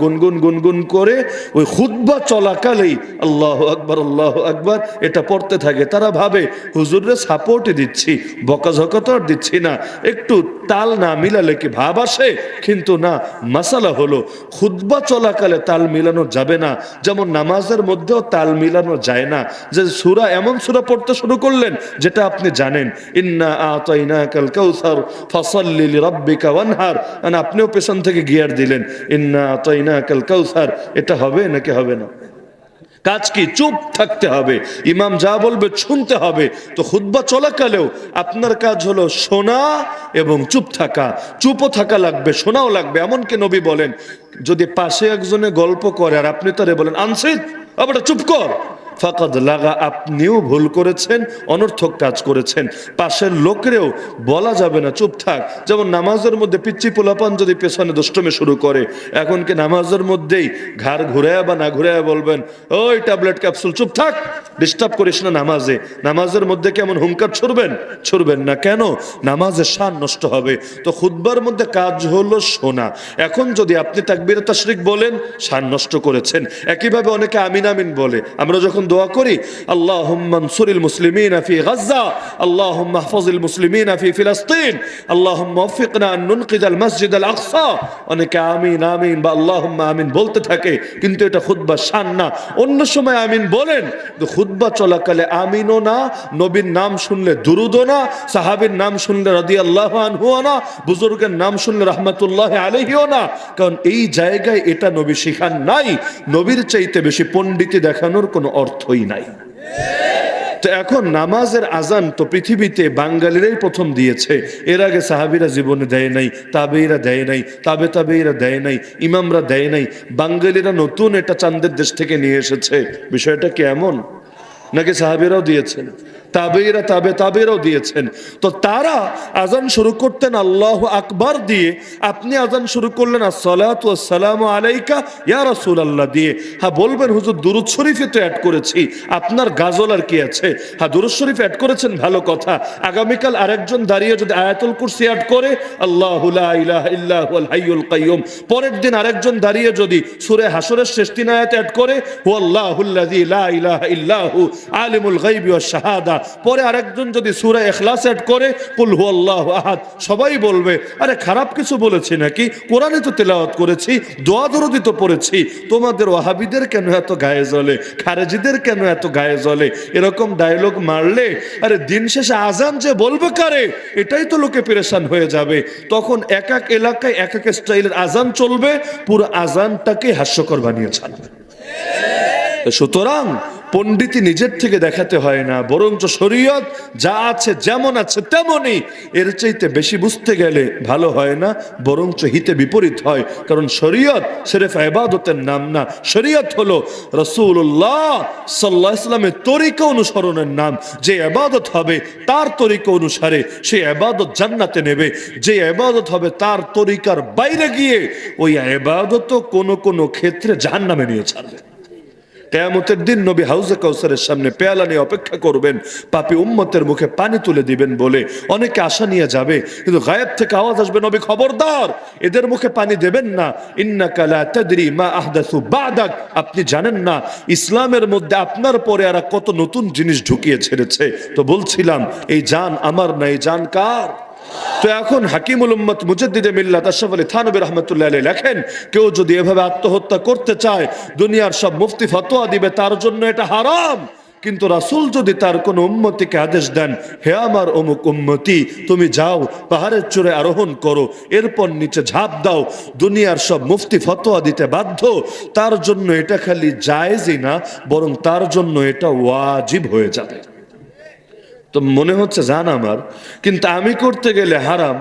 Speaker 1: গুনগুন করে ওই খুতবা চলাকালেই আল্লাহু আকবার, আল্লাহু আকবার এটা পড়তে থাকে। তারা ভাবে হুজুররে সাপোর্টই দিচ্ছি, বকাঝকা তো আর দিচ্ছি না, একটু তাল না মিলালে কি ভাব আসে? কিন্তু না, মাসালা হলো খুতবা চলাকালে তাল মিলানো যাবে না। যেমন নামাজের মধ্যেও তাল মিলানো যায় না। যে সূরা, এমন সূরা পড়তে শুরু করলেন যেটা আপনি জানেন, ইন্না আতাইনাকাল কাউসার ফাসাল্লি লিরাব্বিকা ওয়ানহার, মানে আপনিও পেছন থেকে গিয়ার দিলেন ইন্না আতাইনাকাল কাউসার, এটা হবে নাকি হবে না? কাজ কি? চুপ থাকতে হবে, ইমাম যা বলবে শুনতে হবে। তো খুতবা চলাকালেও আপনার কাজ হলো শোনা এবং চুপ থাকা। চুপও থাকা লাগবে, শোনাও লাগবে। এমনকি নবী বলেন, যদি পাশে একজনে গল্প করে আর আপনি তারে বলেন আনসিত, আবার চুপ কর, ফাকাদ লাগা, আপনিও ভুল করেছেন, অনর্থক কাজ করেছেন। পাশের লোকেরও বলা যাবে না চুপ থাক। যেমন নামাজের মধ্যে পিচ্চি পোলাপান যদি পেছনে দুষ্টমি শুরু করে, এখন কি নামাজের মধ্যেই ঘাড় ঘুরায়া বা না ঘুরায়া বলবেন ওই ট্যাবলেট ক্যাপসুল চুপ থাক, ডিস্টার্ব করিস না নামাজে? নামাজের মধ্যে কেমন হুঙ্কার ছুড়বেন না? কেন? নামাজের শান নষ্ট হবে। তো খুতবার মধ্যে কাজ হলো শোনা। এখন যদি আপনি তাকবীরে তাশরিক বলেন, শান নষ্ট করেছেন। একইভাবে অনেকে আমিন আমিন বলে। আমরা যখন দোয়া করি আল্লাহুম্মা আনসুরিল মুসলিমিনা ফি গাজ্জা, আল্লাহুম্মা ইহফাজিল মুসলিমিনা ফি ফিলিস্তিন, আল্লাহুম্মা ওয়াফিকনা আন নুনকিদাল মাসজিদাল আকসা, অনেকে আমিন আমিন বা আল্লাহুম্মা আমিন বলতে থাকে, কিন্তু এটা খুতবার শান না। অন্য সময় আমিন বলেন, তো খুতবা চলাকালে আমিনও না, নবীর নাম শুনলে দুরুদও না, সাহাবীর নাম শুনলে রাদিয়াল্লাহু আনহুও না, বুজুর্গের নাম শুনলে রাহমাতুল্লাহি আলাইহিও না। কারণ এই জায়গায় এটা নবী শিখান নাই। নবীর চাইতে বেশি পণ্ডিতি দেখানোর কোনো অর্থই নাই। তো এখন নামাজের আজান তো পৃথিবীতে বাঙালিরাই প্রথম দিয়েছে। এর আগে সাহাবীরা জীবনে দেয় নাই, তাবেঈরা দেয় নাই, তাবেঈরা দেয় নাই, ইমামরা দেয় নাই। বাঙালিরা নতুন এটা চাঁদের দেশ থেকে নিয়ে এসেছে। বিষয়টা কি এমন? নাকি সাহাবীরাও দিয়েছেন, তাবেঈরাও দিয়েছেন? তো তারা আজান শুরু করতেন আল্লাহু আকবার দিয়ে, আপনি আজান শুরু করলেন আসসালাতু ওয়াসসালামু আলাইকা ইয়া রাসূলুল্লাহ দিয়ে। হ্যাঁ বলবেন হুজুর দুরূদ শরীফে তো অ্যাড করেছি, আপনার গাজল আর কি আছে? হ্যাঁ দুরূদ শরীফ অ্যাড করেছেন, ভালো কথা। আগামীকাল আরেকজন দাঁড়িয়ে যদি আয়াতুল কুরসি অ্যাড করে, আল্লাহু লা ইলাহা ইল্লা হুয়াল হাইয়ুল কাইয়্যুম, পরের দিন আরেকজন দাঁড়িয়ে যদি সূরা হাসরের শেষ 3 আয়াত অ্যাড করে, হুয়াল্লাহুল্লাযী লা ইলাহা ইল্লা হু আলিমুল গায়বি ওয়াশ শাহাদা, পরে আরেকজন যদি সূরা ইখলাস অ্যাড করে কুল হুয়াল্লাহু আহাদ, সবাই বলবে আরে খারাপ কিছু বলেছি নাকি? কোরআনে তো তেলাওয়াত করেছি, দোয়া দরুদ তো পড়েছি। তোমাদের ওয়াহাবিদের কেন এত গায়ে জ্বলে, খারেজিদের কেন এত গায়ে জ্বলে? এরকম ডায়লগ মারলে আরে দিন শেষে আজান যে বলবে কারে, এটাই তো লোকে পেরেশান হয়ে যাবে। তখন এক এক এলাকায় এক এক স্টাইলের আজান চলবে, পুরো আজানটাকে হাস্যকর বানিয়ে ছাড়বে। সুতরাং পণ্ডিতি নিজের থেকে দেখাতে হয় না, বরঞ্চ শরীয়ত যা আছে যেমন আছে তেমনই, এর চাইতে বেশি বুঝতে গেলে ভালো হয় না, বরঞ্চ হিতে বিপরীত হয়। কারণ শরীয়ত সির্ফ ইবাদতের নাম না, শরীয়ত হলো রাসূলুল্লাহ সাল্লাল্লাহু আলাইহি ওয়াসাল্লামের তরিকা অনুসরণের নাম। যে ইবাদত হবে তার তরিকা অনুসারে, সেই ইবাদত জান্নাতে নেবে। যে ইবাদত হবে তার তরিকার বাইরে গিয়ে, ওই ইবাদত কোনো কোনো ক্ষেত্রে জাহান্নামে নিয়ে ছাড়বে। কিয়ামতের দিন নবী হাউজে কাউসারের সামনে পেয়ালা নিয়ে অপেক্ষা করবেন, পাপী উম্মতের মুখে পানি তুলে দিবেন বলে অনেকে আশা নিয়ে যাবে, কিন্তু গায়েব থেকে আওয়াজ আসবে, নবী খবরদার, এদের মুখে পানি দেবেন না। ইন্নাকা লা তাদরি মা আহদাসু বাদাক, আপনি জানেন না ইসলামের মধ্যে আপনার পরে আর কত নতুন জিনিস ঢুকিয়ে ছেড়েছে। তো বলছিলাম এই জান আমার না, এই জান কার? তো এখন হাকিমুল উম্মত মুজাদ্দিদে মিল্লাত আশরাফ আলী থানভী রাহমাতুল্লাহ আলাইহি লেখেন, কেউ যদি এভাবে আত্মহত্যা করতে চায়, দুনিয়ার সব মুফতি ফতোয়া দিবে তার জন্য এটা হারাম। কিন্তু রাসূল যদি তার কোন উম্মতিকে আদেশ দেন, হে আমার অমুক উম্মতি, তুমি যাও পাহাড়ের চূড়ায় আরোহণ করো, এরপর নিচে ঝাঁপ দাও, দুনিয়ার সব মুফতি ফতোয়া দিতে বাধ্য। তার জন্য এটা খালি জায়েজই না, বরং তার জন্য এটা ওয়াজিব হয়ে যাবে। তো মনে হচ্ছে জান আমার, কিন্তু আমি করতে গেলে হারাম,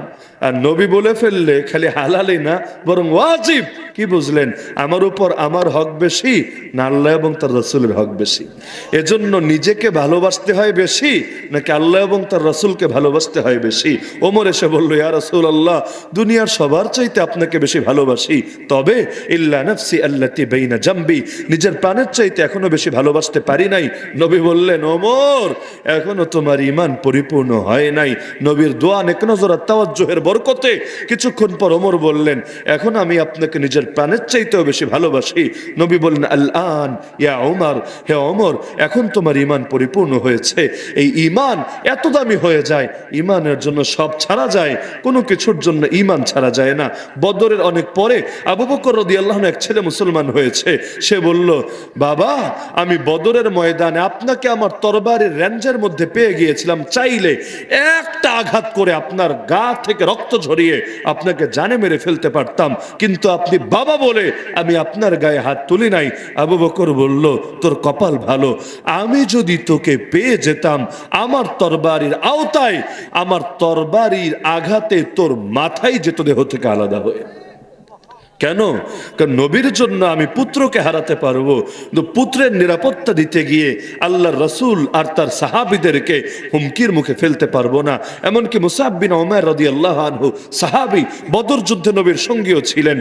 Speaker 1: আর নবী বলে ফেললে খালি হালালই না বরং ওয়াজিব। কি বুঝলেন? আমার উপর আমার হক বেশি না আল্লাহ এবং তার রাসূলের হক বেশি? এজন্য নিজেকে ভালোবাসতে হয় বেশি নাকি আল্লাহ এবং তার রাসূলকে ভালোবাসতে হয় বেশি? ওমর এসে বলল, ইয়া রাসূলুল্লাহ, দুনিয়ার সবার চাইতে আপনাকে বেশি ভালোবাসি, তবে ইল্লা নাফসি আল্লাতী বাইনা জামবি, নিজের প্রাণের চাইতে এখনো বেশি ভালোবাসতে পারি নাই। নবী বললেন, ওমর, এখনো তোমার ঈমান পরিপূর্ণ হয় নাই। নবীর দোয়া নেক নজর আর তাওয়াজ্জুহের বরকতে কিছুক্ষণ পর ওমর বললেন, এখন আমি আপনাকে নিজের প্রাণের চাইতেও বেশি ভালোবাসি। নবী বললেন, আল আন ইয়া ওমর, হে ওমর, এখন তোমার ঈমান পরিপূর্ণ হয়েছে। এই ঈমান এত দামি হয়ে যায়, ঈমানের জন্য সব ছাড়া যায়, কোনো কিছুর জন্য ঈমান ছাড়া যায় না। বদরের অনেক পরে আবু বকর রাদিয়াল্লাহু আনহু এক ছেলে মুসলমান হয়েছে। সে বলল, বাবা, আমি বদরের ময়দানে আপনাকে আমার তরবারির রেঞ্জের মধ্যে পেয়ে গিয়েছিলাম, চাইলে একটা আঘাত করে আপনার গা থেকে রক্ত ঝরিয়ে আপনাকে জানে মেরে ফেলতে পারতাম, কিন্তু আপনি বাবা বলে আমি আপনার গায়ে হাত তুলি নাই। আবু বকর বলল, তোর কপাল ভালো, আমি যদি তোকে পেয়ে যেতাম আমার তরবারির আওতায়, আমার তরবারির আঘাতে তোর মাথায় যেত দেহ থেকে আলাদা হয়ে। কেন? কারণ নবীর জন্য আমি পুত্রকে হারাতে পারবো, কিন্তু পুত্রের নিরাপত্তা দিতে গিয়ে আল্লাহর রাসূল আর তার সাহাবীদেরকে হুমকির মুখে ফেলতে পারবো না। এমনকি মুসআব বিন উমাইর রাদিয়াল্লাহু আনহু সাহাবী, বদর যুদ্ধে নবীর সঙ্গীও ছিলেন,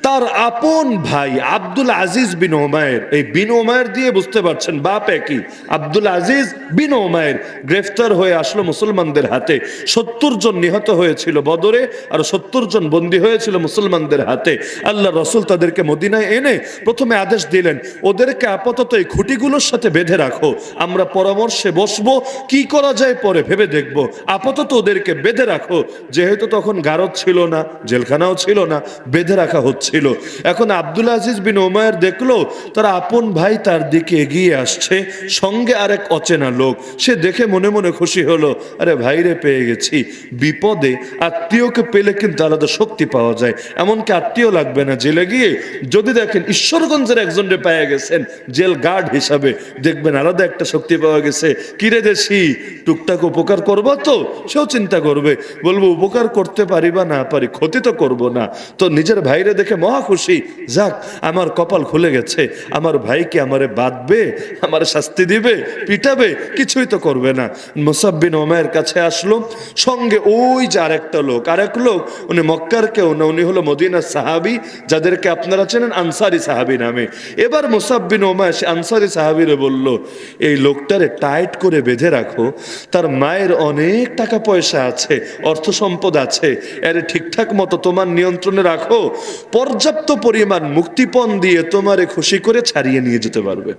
Speaker 1: তার আপন ভাই আব্দুল আজিজ বিন উমাইর, এই বিন উমাইর দিয়ে বুঝতে পারছেন বাপ একই, আব্দুল আজিজ বিন উমাইর গ্রেফতার হয়ে আসলো মুসলমানদের হাতে। 70 জন নিহত হয়েছিল বদরে, আর 70 জন বন্দী হয়েছিল মুসলমানদের হাতে। আল্লাহ রাসূল তাদেরকে মদিনায় এনে প্রথমে আদেশ দিলেন, ওদেরকে আপাতত এই খুঁটিগুলোর সাথে বেঁধে রাখো, আমরা পরামর্শে বসবো কি করা যায় পরে ভেবে দেখব, আপাতত ওদেরকে বেঁধে রাখো। যেহেতু তখন গারদ ছিল না, জেলখানাও ছিল না, বেঁধে রাখা হচ্ছিল। এখন আব্দুল আজিজ বিন উমাইর দেখলো তার আপন ভাই তার দিকে এগিয়ে আসছে, সঙ্গে আরেক অচেনা লোক। সে দেখে মনে মনে খুশি হলো, আরে ভাইরে পেয়ে গেছি। বিপদে আত্মীয়কে পেলে কিন্তু আলাদা শক্তি পাওয়া যায়। এমনকি আত্মীয় লাগবে না, জেলে গিয়ে যদি দেখেন ঈশ্বরগঞ্জের একজনকে পেয়ে গেছেন জেল গার্ড হিসাবে, দেখবেন আলাদা একটা শক্তি পাওয়া গেছে। কিরে দেশি, টুকটাক উপকার করবো তো? সেও চিন্তা করবে, বলবো উপকার করতে পারি বা না পারি, ক্ষতি তো করব না। তো নিজের ভাইরে দেখে মহা খুশি, যাক আমার কপাল খুলে গেছে, আমার ভাইকে আমারে বাঁধবে, আমার শাস্তি দিবে, পিটাবে, কিছুই তো করবে না। মুসআব বিন উমাইর কাছে আসলো, সঙ্গে ওই যে আরেকটা লোক, আরেক লোক, উনি মক্কার কেউ না, উনি হলো মদিনার সাহাবী, যাদেরকে আপনারা চেনেন আনসারী সাহাবী নামে। এবার মুসআব বিন উমাইর আনসারী সাহাবীরে বলল, এই লোকটারে টাইট করে বেঁধে রাখো, তার মায়ের অনেক টাকা পয়সা আছে, অর্থ সম্পদ আছে, এর ঠিকঠাক মতো তোমার নিয়ন্ত্রণে রাখো, পর্যাপ্ত পরিমাণ মুক্তিপণ দিয়ে তোমারে খুশি করে ছাড়িয়ে নিয়ে যেতে পারবে।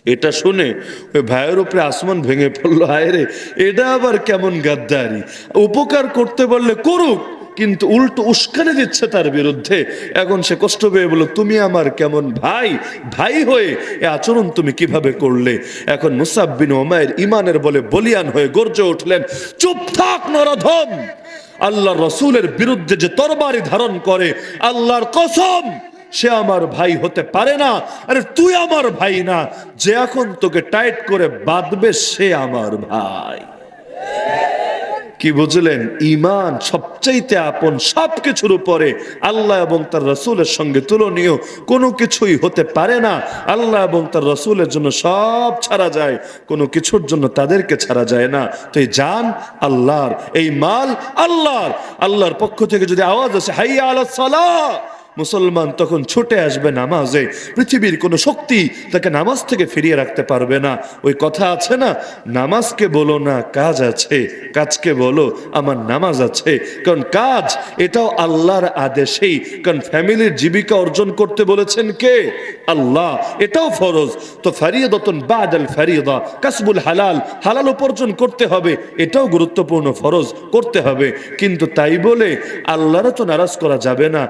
Speaker 1: এটা শুনে ওই ভাইয়ের উপরে আসমান ভেঙে পড়লো, হায় রে, এটা আবার কেমন গাদ্দারি! উপকার করতে বললে করুক, কিন্তু উল্টো উস্কানি দিচ্ছে তার বিরুদ্ধে। এখন সে কষ্ট পেয়ে বলল, তুমি আমার কেমন ভাই, ভাই হয়ে এ আচরণ তুমি কিভাবে করলে? এখন মুসআব বিন উমাইর ঈমানের বলে বলিয়ান হয়ে গর্জে উঠলেন, চুপ থাক নরধম! আল্লাহর রাসূলের বিরুদ্ধে যে তরবারি ধারণ করে, আল্লাহর কসম সে আমার ভাই হতে পারে না। আরে তুই আমার ভাই না, যে এখন তোকে টাইট করে বাঁধবে সে আমার ভাই। কি বুঝলেন? ঈমান সবচাইতে আপন, সবকিছুর উপরে আল্লাহ এবং তার রাসূলের সঙ্গে তুলনীয় কোনো কিছুই হতে পারে না। আল্লাহ এবং তার রাসূলের জন্য সব ছাড়া যায়, কোনো কিছুর জন্য তাদেরকে ছাড়া যায় না। তো এই জান আল্লাহর, এই মাল আল্লাহর। আল্লাহর পক্ষ থেকে যদি আওয়াজ আসে হাইয়া আলাস সালাহ, মুসলমান তখন ছুটে আসবে নামাজে। পৃথিবীর কোনো শক্তি তাকে নামাজ থেকে ফিরিয়ে রাখতে পারবে না। ওই কথা আছে না, নামাজকে বলো না কাজ আছে, কাজকে বলো আমার নামাজ আছে। কারণ কাজ এটাও আল্লাহর আদেশেই, কারণ ফ্যামিলির জীবিকা অর্জন করতে বলেছেন কে? আল্লাহ। এটাও ফরজ। তো ফারিয়াদাতুন বাদাল ফারিয়াদা, কাসবুল হালাল, হালাল উপার্জন করতে হবে, এটাও গুরুত্বপূর্ণ ফরজ, করতে হবে। কিন্তু তাই বলে আল্লাহর তো নারাজ করা যাবে না।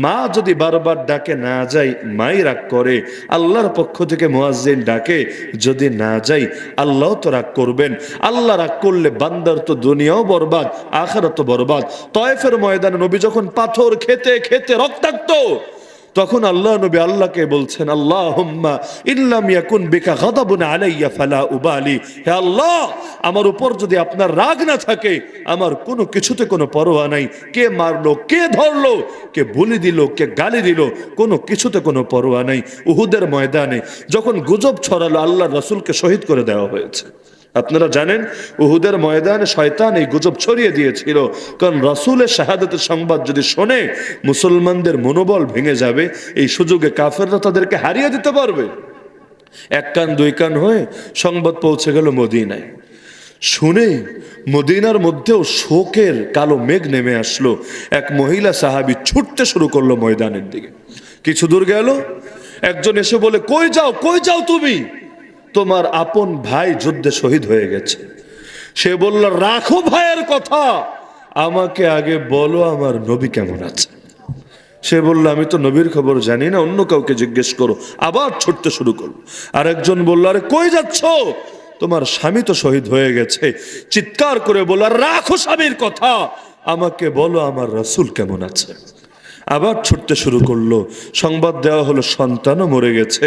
Speaker 1: মা যদি বারবার ডাকে না যাই, মাই রাগ করে। আল্লাহর পক্ষ থেকে মুয়াজ্জিন ডাকে, যদি না যাই আল্লাহ তো রাগ করবেন। আল্লাহ রাগ করলে বান্দার তো দুনিয়াও বরবাদ, আখিরাতও বরবাদ। তয়েফের ময়দানে নবী যখন পাথর খেতে খেতে রক্তাক্ত, তখন আল্লাহ নবী আল্লাহকে বলছেন, আল্লাহুম্মা ইল্লাম ইয়াকুন বিকা গাদাবুন আলাইয়া ফালা উবালি। হে আল্লাহ, আমার উপর যদি আপনার রাগ না থাকে, আমার কোনো কিছুতে কোনো পরোয়া নাই। কে মারলো, কে ধরলো, কে বুলি দিল, কে গালি দিল, কোনো কিছুতে কোনো পরোয়া নাই। উহুদের ময়দানে যখন গুজব ছড়ালো আল্লাহর রাসূলকে শহীদ করে দেওয়া হয়েছে, আপনারা জানেন উহুদের ময়দানে শয়তান এই গুজব ছড়িয়ে দিয়েছিল। কারণ রাসূলের শাহাদাতের সংবাদ যদি শোনে, মুসলমানদের মনোবল ভেঙে যাবে। এই সুযোগে কাফেররা তাদেরকে হারিয়ে দিতে পারবে। এক কান দুই কান হয়ে সংবাদ পৌঁছে গেল মদিনায়। শুনে মদিনার মধ্যেও শোকের কালো মেঘ নেমে আসলো। এক মহিলা সাহাবী ছুটতে শুরু করলো ময়দানের দিকে। কিছু দূর গেল, একজন এসে বলে, কই যাও, কই যাও তুমি? তোমার আপন ভাই যুদ্ধে শহীদ হয়ে গেছে। সে বলল, রাখো ভাইয়ের কথা, আমাকে আগে বলো আমার নবী কেমন আছে। সে বলল, আমি তো নবীর খবর জানি না, অন্য কাউকে জিজ্ঞেস করো। আবার ছুটতে শুরু করলো। আরেকজন বলল, আরে কই যাচ্ছ? তোমার স্বামী তো শহীদ হয়ে গেছে। চিৎকার করে বলল, রাখো স্বামীর কথা, আমাকে বলো আমার রাসূল কেমন আছে। আবার ছুটতে শুরু করলো। সংবাদ দেওয়া হলো সন্তানও মরে গেছে।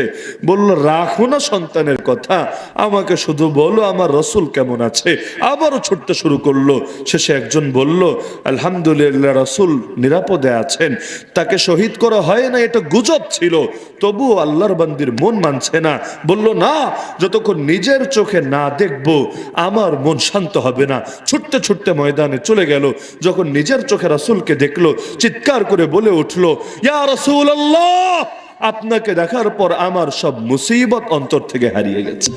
Speaker 1: বলল, রাখো না সন্তানের কথা, আমাকে শুধু বলো আমার রাসূল কেমন আছে। আবারও ছুটতে শুরু করলো। শেষে একজন বলল, আলহামদুলিল্লাহ, রাসূল নিরাপদে আছেন, তাকে শহীদ করা হয় না, এটা গুজব ছিল। তবুও আল্লাহর বান্দির মন মানছে না। বলল, না, যতক্ষণ নিজের চোখে না দেখব আমার মন শান্ত হবে না। ছুটতে ছুটতে ময়দানে চলে গেল। যখন নিজের চোখে রাসূলকে দেখলো, চিৎকার করে বলে উঠলো, ইয়া রাসূলুল্লাহ, আপনাকে দেখার পর আমার সব মুসিবত অন্তর থেকে হারিয়ে গেছে।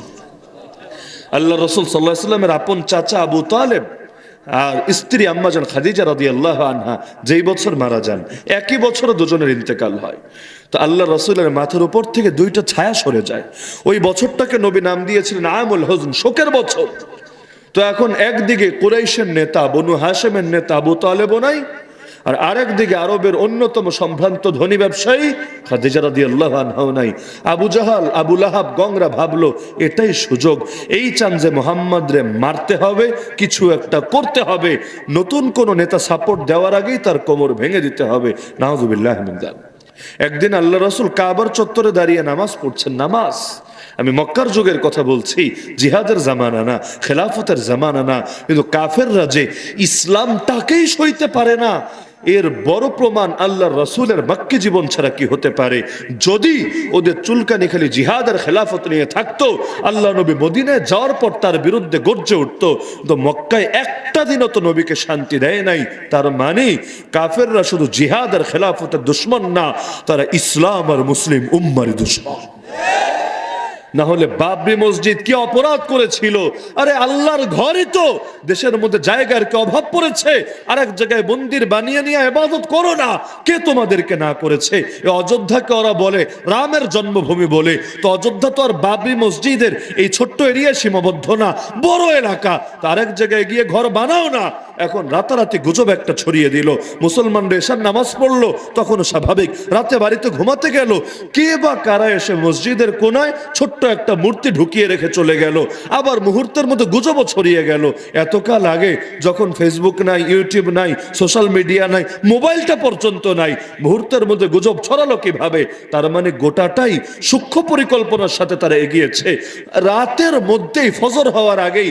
Speaker 1: আল্লাহ রাসূল সাল্লাল্লাহু আলাইহি ওয়াসাল্লামের আপন চাচা আবু তালেব আর স্ত্রী আম্মা জান খাদিজা রাদিয়াল্লাহু আনহা যেই বছর মারা যান, একই বছরে দুজনের ইন্তেকাল হয়। তো আল্লাহ রাসূলের মাথার উপর থেকে দুইটা ছায়া সরে যায়। ওই বছরটাকে নবী নাম দিয়েছিলেন আমুল হুজন, শোকের বছর। তো এখন একদিকে কুরাইশের নেতা বনু হাশেমের নেতা আবু তালেবও নাই, আর আরেক দিকে আরবের অন্যতম সম্ভ্রান্ত ধনী ব্যবসায়ী খাদিজা রাদিয়াল্লাহু আনহাও নাই। আবু জাহাল, আবু লাহাব, গংরা ভাবলো এটাই সুযোগ, এই চান যে মুহাম্মদ রে মারতে হবে, কিছু একটা করতে হবে, নতুন কোন নেতা সাপোর্ট দেওয়ার আগেই তার কোমর ভেঙে দিতে হবে। নাউযুবিল্লাহি মিন যালিক। একদিন আল্লাহ রাসূল কাবার চত্বরে দাঁড়িয়ে নামাজ পড়ছেন। নামাজ, আমি মক্কার যুগের কথা বলছি, জিহাদের জামানা না, খেলাফতের জামানা না। কিন্তু কাফেররা যে ইসলামটাকেই সইতে পারে না, এর বড় প্রমাণ আল্লাহর রাসূলের মক্কি জীবন ছাড়া কি হতে পারে। যদি ওদের চুলকানি খালি জিহাদ আর খেলাফত নিয়ে থাকতো, আল্লাহ নবী মদিনায় যাওয়ার পর তার বিরুদ্ধে গর্জে উঠতো। তো মক্কায় একটা দিনও তো নবীকে শান্তি দেয় নাই। তার মানে কাফেররা শুধু জিহাদ আর খেলাফতের দুশমন না, তারা ইসলাম আর মুসলিম উম্মার দুশমন। না হলে বাবরি মসজিদ কি অপরাধ করেছিল? আরে আল্লাহর ঘরই তো, দেশের মধ্যে জায়গার কি অভাব পড়েছে? আর এক জায়গায় মন্দির বানিয়ে নিয়ে ইবাদত করো না, কে তোমাদেরকে না করেছে? অযোধ্যাকে ওরা বলে রামের জন্মভূমি বলে, তো অযোধ্যা তো আর বাবরি মসজিদের এই ছোট্ট এরিয়ায় সীমাবদ্ধ না, বড় এলাকা। তো আরেক জায়গায় গিয়ে ঘর বানাও না, এখন রাতারাতি গুজব একটা ছড়িয়ে দিল, মুসলমানরা এশার নামাজ পড়লো তখন স্বাভাবিক, রাতে বাড়িতে ঘুমাতে গেল, কে বা কারা এসে মসজিদের কোনায় ছোট্ট একটা মূর্তি ঢুকিয়ে রেখে চলে গেল, আবার মুহূর্তের মধ্যে গুজবও ছড়িয়ে গেল। এতকাল আগে যখন ফেসবুক নাই, ইউটিউব নাই, সোশ্যাল মিডিয়া নাই, মোবাইলটা পর্যন্ত নাই, মুহূর্তের মধ্যে গুজব ছড়ালো কিভাবে? তার মানে গোটাটাই সূক্ষ্ম পরিকল্পনার সাথে তারা এগিয়েছে। রাতের মধ্যেই ফজর হওয়ার আগেই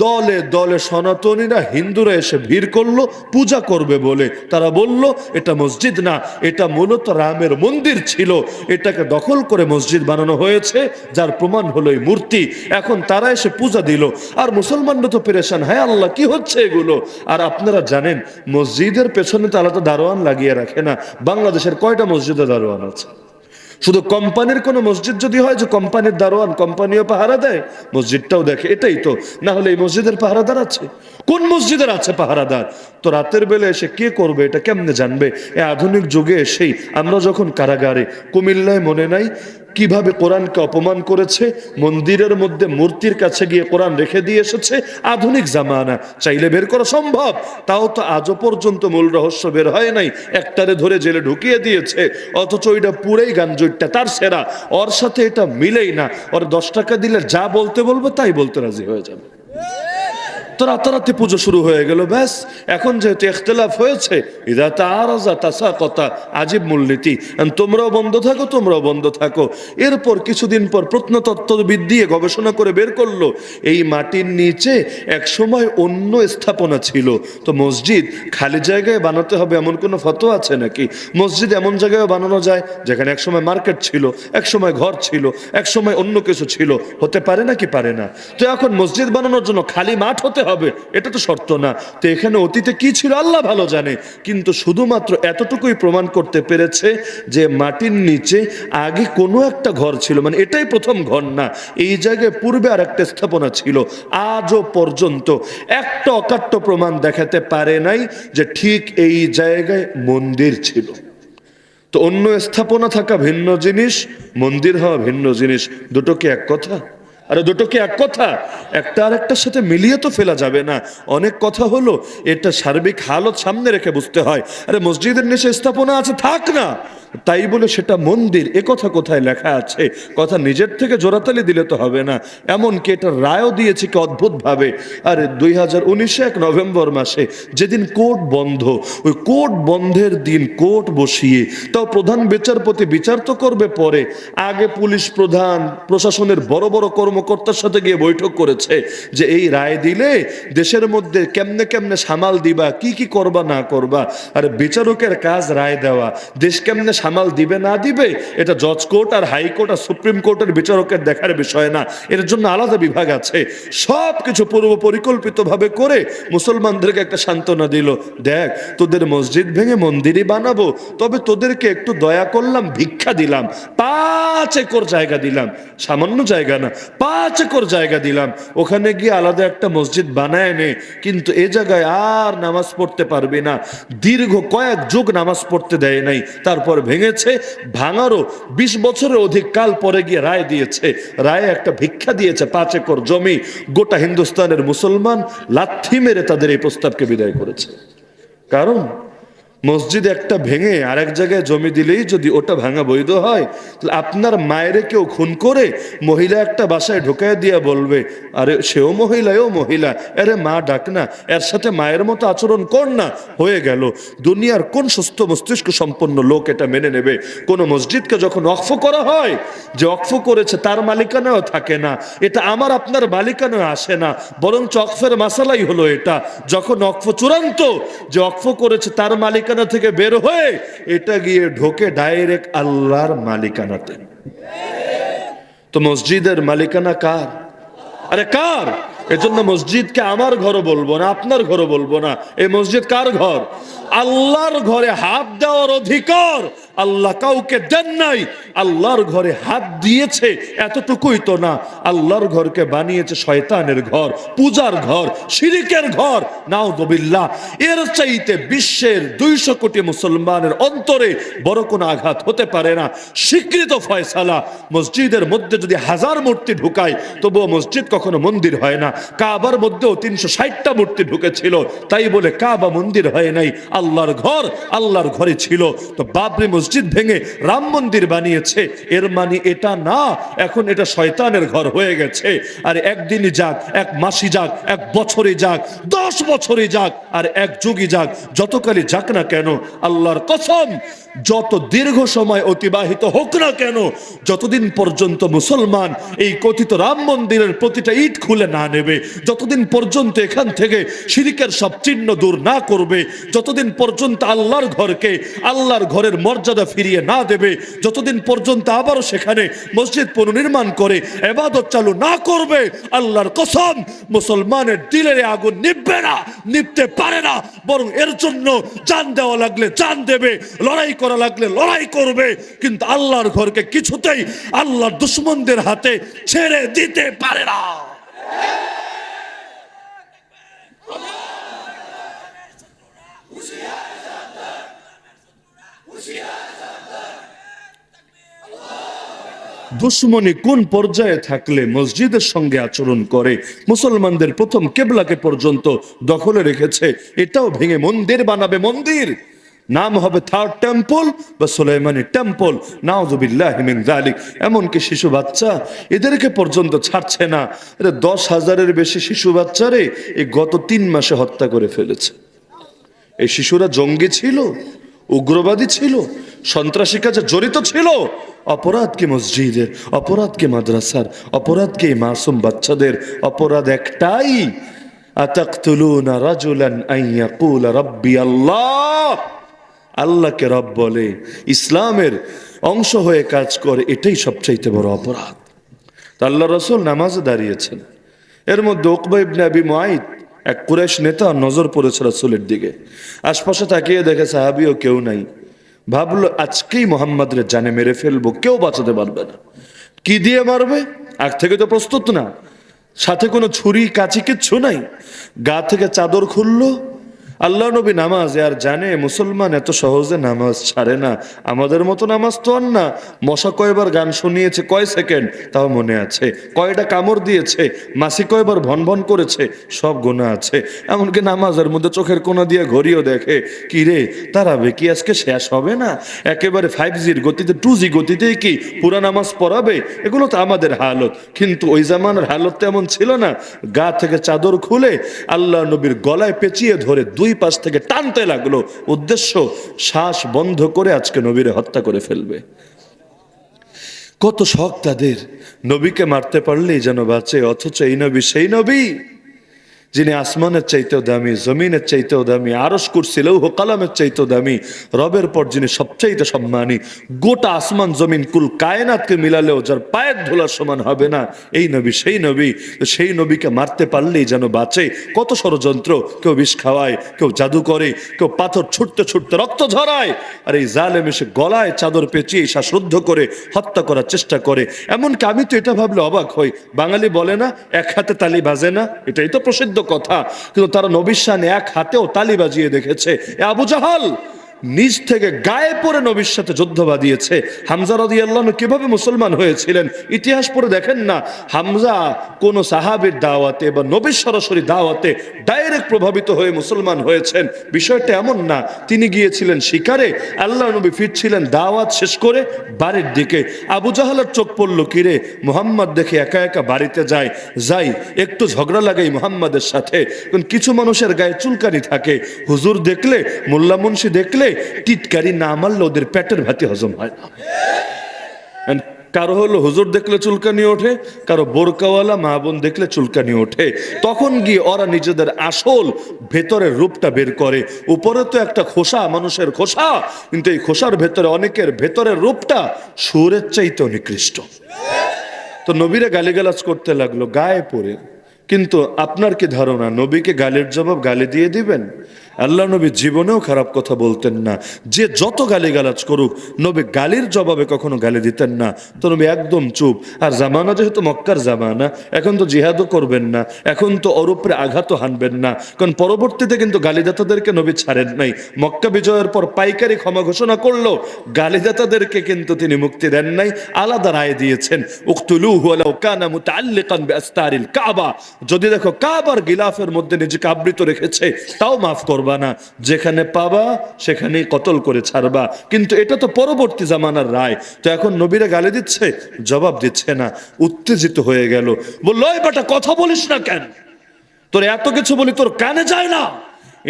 Speaker 1: দলে দলে সনাতনীরা, হিন্দুরা এসে ভিড় করলো পূজা করবে বলে। তারা বলল এটা মসজিদ না, এটা মূলত রামের মন্দির ছিল, এটাকে দখল করে মসজিদ বানানো হয়েছে, যার প্রমাণ হলো এই মূর্তি। এখন তারা এসে পূজা দিল, আর মুসলমানরা তো পেরেশান, হ্যাঁ আল্লাহ কি হচ্ছে এগুলো? আর আপনারা জানেন মসজিদের পেছনে তো আলাদা দারোয়ান লাগিয়ে রাখে না। বাংলাদেশের কয়টা মসজিদে দারোয়ান আছে? শুধু কোম্পানির কোনো মসজিদ যদি হয় যে কোম্পানির দারোয়ান, কোম্পানিও পাহারা দেয়, মসজিদটাও দেখে, এটাই তো। না হলে এই মসজিদের পাহারাদার আছে? কোন মসজিদের আছে পাহারাদার? তো রাতের বেলা এসে কে করবে? এটা কেমনে জানবে? এই আধুনিক যুগে এসেই আমরা যখন কারাগারে, কুমিল্লায় মনে নাই কিভাবে কোরআনকে অপমান করেছে, মন্দিরের মধ্যে মূর্তির কাছে গিয়ে কোরআন রেখে দিয়ে এসেছে। আধুনিক জামানা, চাইলে বের করা সম্ভব, তাও তো আজও পর্যন্ত মূল রহস্য বের হয় নাই। একটারে ধরে জেলে ঢুকিয়ে দিয়েছে, অথচ ওইটা পুরেই গাঞ্জুইটটা তার সেরা, ওর সাথে এটা মিলেই না। ওর 10 টাকা দিলে যা বলতে বলবো তাই বলতে রাজি হয়ে যাবে। তো রাতারাতি পুজো শুরু হয়ে গেল। ব্যাস, এখন যেহেতু ইখতিলাফ হয়েছে, ইদা তাআরাযা তাসাকাতা, আজীব মূলনীতি, তোমরাও বন্ধ থাকো, তোমরাও বন্ধ থাকো। এরপর কিছুদিন পর প্রত্নতত্ত্ববিদ দিয়ে গবেষণা করে বের করলো এই মাটির নিচে এক সময় অন্য স্থাপনা ছিল। তো মসজিদ খালি জায়গায় বানাতে হবে এমন কোনো ফতোয়া আছে নাকি? মসজিদ এমন জায়গায় বানানো যায় যেখানে এক সময় মার্কেট ছিল, এক সময় ঘর ছিল, এক সময় অন্য কিছু ছিল, হতে পারে নাকি পারে না? তো এখন মসজিদ বানানোর জন্য খালি মাঠ হতে হবে, এটা তো শর্ত না। তো এখানে অতীতে কি ছিল আল্লাহ ভালো জানে, কিন্তু শুধুমাত্র এতটুকুই প্রমাণ করতে পেরেছে যে মাটির নিচে আগে কোনো একটা ঘর ছিল, মানে এটাই প্রথম ঘর না, এই জায়গায় পূর্বে আর একটা স্থাপনা ছিল। আজও পর্যন্ত একটা অকাট্য প্রমাণ দেখাতে পারে নাই যে ঠিক এই জায়গায় মন্দির ছিল। তো অন্য স্থাপনা থাকা ভিন্ন জিনিস, মন্দির হওয়া ভিন্ন জিনিস, দুটো কি এক কথা? আরে দুটো কি এক কথা? একটা আর একটার সাথে মিলিয়ে তো ফেলা যাবে না। অনেক কথা হলো, এটা সার্বিক হালত সামনে রেখে বুঝতে হয়। আরে মসজিদের নিচে স্থাপনা আছে, থাক না, তাই বলে সেটা মন্দির এ কথা কোথায় লেখা আছে? কথা নিজের থেকে জোরাতালি দিলে তো হবে না। এমনকি এটা রায়ও দিয়েছে কি অদ্ভুত ভাবে। আরে 2019 এক নভেম্বর মাসে যেদিন কোর্ট বন্ধ, ওই কোর্ট বন্ধের দিন কোর্ট বসিয়ে, তাও প্রধান বিচারপতি বিচার তো করবে পরে, আগে পুলিশ প্রধান, প্রশাসনের বড় বড় কর্মকর্তার সাথে গিয়ে বৈঠক করেছে যে এই রায় দিলে দেশের মধ্যে কেমনে কেমনে সামাল দিবা, কি কি করবা না করবা। আর বিচারকের কাজ রায় দেওয়া, দেশ কেমনে সামাল দিবে না দিবে এটা জজ কোর্ট আর হাইকোর্ট আর সুপ্রিম কোর্টের বিচারকের দেখার বিষয় না, এর জন্য আলাদা বিভাগ আছে। সব কিছু পূর্ব পরিকল্পিত ভাবে করে মুসলমানদেরকে একটা সান্ত্বনা দিল, দেখ তোদের মসজিদ ভেঙে মন্দিরই বানাবো, তবে তোদেরকে একটু দয়া করলাম, ভিক্ষা দিলাম, 5 একর জায়গা দিলাম, সামান্য জায়গা না, 5 একর জায়গা দিলাম, ওখানে গিয়ে আলাদা একটা মসজিদ বানায় নে, কিন্তু এ জায়গায় আর নামাজ পড়তে পারবি না। দীর্ঘ কয়েক যুগ নামাজ পড়তে দেয় নাই, তারপর ভেঙেছে, ভাঙারও 20 বছরের অধিক কাল পরে গিয়ে রায় দিয়েছে, রায়ে একটা ভিক্ষা দিয়েছে 5 একর জমি। গোটা হিন্দুস্তানের মুসলমান লাথি মেরে তাদের এই প্রস্তাবকে বিদায় করেছে। কারণ মসজিদ একটা ভেঙে আরেক জায়গায় জমি দিলেই যদি ওটা ভাঙা বৈধ হয়, তাহলে আপনার মায়েরে কেউ খুন করে মহিলা একটা বাসায় ঢোকায় দিয়া বলবে, আরে সেও মহিলা এও মহিলা, আরে মা ডাক না, এর সাথে মায়ের মতো আচরণ কর না, হয়ে গেল। দুনিয়ার কোন সুস্থ মস্তিষ্ক সম্পন্ন লোক এটা মেনে নেবে? কোন মসজিদকে যখন ওয়াকফ করা হয়, যে ওয়াকফ করেছে তার মালিকানাও থাকে না, এটা আমার আপনার মালিকানাও আসে না, বরং ওয়াকফের মাসালাই হলো এটা, যখন ওয়াকফ চূড়ান্ত, যে ওয়াকফ করেছে তার মালিক থেকে বের হয়ে এটা গিয়ে ঢোকে ডাইরেক্ট আল্লাহর মালিকানাতে। তো মসজিদের মালিকানা কার? আরে কার? এজন্য মসজিদকে আমার ঘরও বলবো না, আপনার ঘরও বলবো না, এই মসজিদ কার ঘর? আল্লাহর ঘরে হাত দেওয়ার অধিকার আল্লাহ কাউকে দেন নাই। আল্লাহর ঘরে হাত দিয়েছে এতটুকুই তো না, আল্লাহর ঘরকে বানিয়েছে শয়তানের ঘর, পূজার ঘর, শিরিকের ঘর। নাউযুবিল্লাহ। এর চাইতে বিশ্বের 200 কোটি মুসলমানের অন্তরে বড় কোনো আঘাত হতে পারে না। স্বীকৃত ফয়সালা, মসজিদের মধ্যে যদি 1000 মূর্তি ঢুকায় তবুও মসজিদ কখনো মন্দির হয় না। কাবার মধ্যেও 360টা মূর্তি ঢুকেছিল, তাই বলে কাবা মন্দির হয় নাই। আল্লাহর ঘর আল্লাহর ঘরে ছিল। তো বাবরি মসজিদ ভেঙে রাম মন্দির বানিয়েছে, এর মানে এটা না এখন এটা শয়তানের ঘর হয়ে গেছে। আর একদিনই যাক, এক মাসই যাক, এক বছরই যাক, 10 বছরই যাক, আর এক যুগই যাক, যতকালই যাক না কেন, আল্লাহর কসম, যত দীর্ঘ সময় অতিবাহিত হোক না কেন, যতদিন পর্যন্ত মুসলমান এই কথিত রাম মন্দিরের প্রতিটা ইট খুলে না নেবে, যতদিন পর্যন্ত এখান থেকে শিরকের সব চিহ্ন দূর না করবে, যতদিন পর্যন্ত আল্লাহর ঘরকে, আল্লাহর ঘরের মর্যাদা ফিরিয়ে না দেবে, যতদিন পর্যন্ত আবারও সেখানে মসজিদ পুনর্নির্মাণ করে ইবাদত চালু না করবে, আল্লাহর কসম মুসলমানের দিলের আগুন নিভবে না, নিভতে পারে না। বরং এর জন্য জান দেওয়া লাগলে জান দেবে, লড়াই করা লাগলে লড়াই করবে, কিন্তু আল্লাহর ঘরকে কিছুতেই আল্লাহর দুশমনদের হাতে ছেড়ে দিতে পারে না। দুশ্মনী কোন পর্যায়ে থাকলে মসজিদের সঙ্গে আচরণ করে, মুসলমানদের প্রথম কেবলাকে পর্যন্ত দখলে রেখেছে, এটাও ভেঙে মন্দির বানাবে। মন্দির নাম হবে থার্ড টেম্পল বা সুলাইমানি টেম্পল। নাউযুবিল্লাহি মিন যালিক। এমনকি শিশু বাচ্চা এদেরকে পর্যন্ত ছাড়ছে না। 10,000-এর বেশি শিশু বাচ্চারে এই গত 3 মাসে হত্যা করে ফেলেছে। এই শিশুরা জঙ্গি ছিল, উগ্রবাদী ছিল, সন্ত্রাসী কাজে জড়িত ছিল। অপরাধ কি মসজিদের, অপরাধ কি মাদ্রাসার, অপরাধ কি মাসুম বাচ্চাদের? অপরাধ একটাই, আতাকতুলুনা রাজুলান আন ইয়াকুলা রাব্বি আল্লাহ। আল্লাহকে রব বলে, ইসলামের অংশ হয়ে কাজ করে, এটাই সবচাইতে বড় অপরাধ। তো আল্লাহ রাসূল নামাজে দাঁড়িয়েছেন, এর মধ্যে উকবা ইবনে আবি মুআইত, এক কুরাইশ নেতা, নজর পড়েছে রাসূলের দিকে। আশপাশে তাকিয়ে দেখে সাহাবীও কেউ নাই। ভাবলো আজকেই মুহাম্মাদের জানে মেরে ফেলবো, কেউ বাঁচাতে পারবে না। কি দিয়ে মারবে? আগ থেকে তো প্রস্তুত না, সাথে কোনো ছুরি কাঁচি কিচ্ছু নাই। গা থেকে চাদর খুললো। আল্লাহ নবী নামাজে, আর জানে মুসলমান এত সহজে নামাজ ছাড়ে না। আমাদের মতো নামাজ তো আর না। মশা কয়বার গান শুনিয়েছে, কয় সেকেন্ড তাও মনে আছে, কয়টা কামড় দিয়েছে, মাসি কয়বার ভন ভন করেছে, সব গোনা আছে। এমনকি নামাজের মধ্যে চোখের কোনা দিয়ে ঘড়িও দেখে, কি রে তারাবে কি আজকে শেষ হবে না? একেবারে 5G'র গতিতে, 2G গতিতেই কি পুরা নামাজ পড়াবে? এগুলো তো আমাদের হালত, কিন্তু ওই জামানার হালত তো এমন ছিল না। গা থেকে চাদর খুলে আল্লাহ নবীর গলায় পেঁচিয়ে ধরে 2 পাশ থেকে টানতে লাগলো, উদ্দেশ্য শ্বাস বন্ধ করে আজকে নবীরে হত্যা করে ফেলবে। কত শখ তাদের, নবীকে মারতে পারলেই যেন বাঁচে। অথচ এই নবী সেই নবী যিনি আসমানের চাইতেও দামি, জমিনের চাইতেও দামি, আরশ কুরসি লৌহ কালামের চাইতেও দামি, রবের পর যিনি সবচাইতে সম্মানী, গোটা আসমান জমিন কুল কায়নাতকে মিলালেও যার পায়ের ধুলার সমান হবে না, এই নবী সেই নবী। সেই নবীকে মারতে পারলেই যেন বাঁচে। কত ষড়যন্ত্র, কেউ বিষ খাওয়ায়, কেউ জাদু করে, কেউ পাথর ছুটতে ছুটতে রক্ত ঝরায়, আর এই জালেম এসে গলায় চাদর পেঁচিয়ে শ্বাসরুদ্ধ করে হত্যা করার চেষ্টা করে। এমনকি আমি তো এটা ভাবলে অবাক হই, বাঙালি বলে না এক হাতে তালি বাজে না, এটাই তো প্রসিদ্ধ কথা, কিন্তু তারা নবীর শানে এক হাতেও তালি বাজিয়ে দেখেছে। আবু জাহাল নিজ থেকে গায়ে পড়ে নবীর সাথে যুদ্ধ বাঁধিয়েছে। হামজা রাদিয়াল্লাহু আনহু কিভাবে মুসলমান হয়েছিলেন ইতিহাস পড়ে দেখেন না। হামজা কোন সাহাবীর দাওয়াতে বা নবীর সরাসরি দাওয়াতে ডাইরেক্ট প্রভাবিত হয়ে মুসলমান হয়েছেন, বিষয়টা এমন না। তিনি গিয়েছিলেন শিকারে, আল্লাহ নবী ফিরছিলেন দাওয়াত শেষ করে বাড়ির দিকে। আবু জাহালের চোখ পড়ল, কিরে মুহাম্মদ দেখে একা একা বাড়িতে যাই একটু ঝগড়া লাগাই মুহাম্মাদের সাথে। কিছু মানুষের গায়ে চুলকানি থাকে, হুজুর দেখলে, মোল্লা মুন্সি দেখলে টিটকারি না মারলে ওদের পেটের ভাতি হজম হয় না। কারো হলো হুজুর দেখলে চুলকানি ওঠে, কারো বোরকাওয়ালা মা বোন দেখলে চুলকানি ওঠে। তখন গিয়ে ওরা নিজেদের আসল ভেতরের রূপটা বের করে। উপরে তো একটা খোসা, মানুষের খোসা, কিন্তু এই খোসার ভেতরে অনেকের ভেতরের রূপটা সুরের চাইতে নিকৃষ্ট। তো নবীরা গালিগালাজ করতে লাগলো গায়ে পড়ে। কিন্তু আপনার কি ধারণা, নবীকে গালির জবাব গালি দিয়ে দিবেন? আল্লাহ নবী জীবনেও খারাপ কথা বলতেন না। যে যত গালিগালাজ করুক, নবী গালির জবাবে কখনো গালি দিতেন না। তো নবী একদম চুপ। আর জামানা যেহেতু মক্কার জামানা, এখন তো জিহাদও করবেন না, এখন তো ওর উপরে আঘাতও হানবেন না, কারণ পরবর্তীতে কিন্তু গালিদাতাদেরকে নবী ছাড়েন নাই। মক্কা বিজয়ের পর পাইকারি ক্ষমা ঘোষণা করলো, গালিদাতাদেরকে কিন্তু তিনি মুক্তি দেন নাই, আলাদা রায় দিয়েছেন। উকতুলুহু ওয়ালাউ কানা মুতাআল্লিকান বিআস্তারিল কাবা, যদি দেখো কাবার গিলাফের মধ্যে নিজেকে আবৃত রেখেছে, তাও মাফ করবা না, যেখানে পাবা সেখানেই কতল করে ছাড়বা। কিন্তু এটা তো পরবর্তী জামানার রায়। তো এখন নবীরা গালি দিচ্ছে, জবাব দিচ্ছে না, উত্তেজিত হয়ে গেল। বললো, এই বেটা কথা বলিস না কেন, তোর এত কিছু বলি তোর কানে যায় না?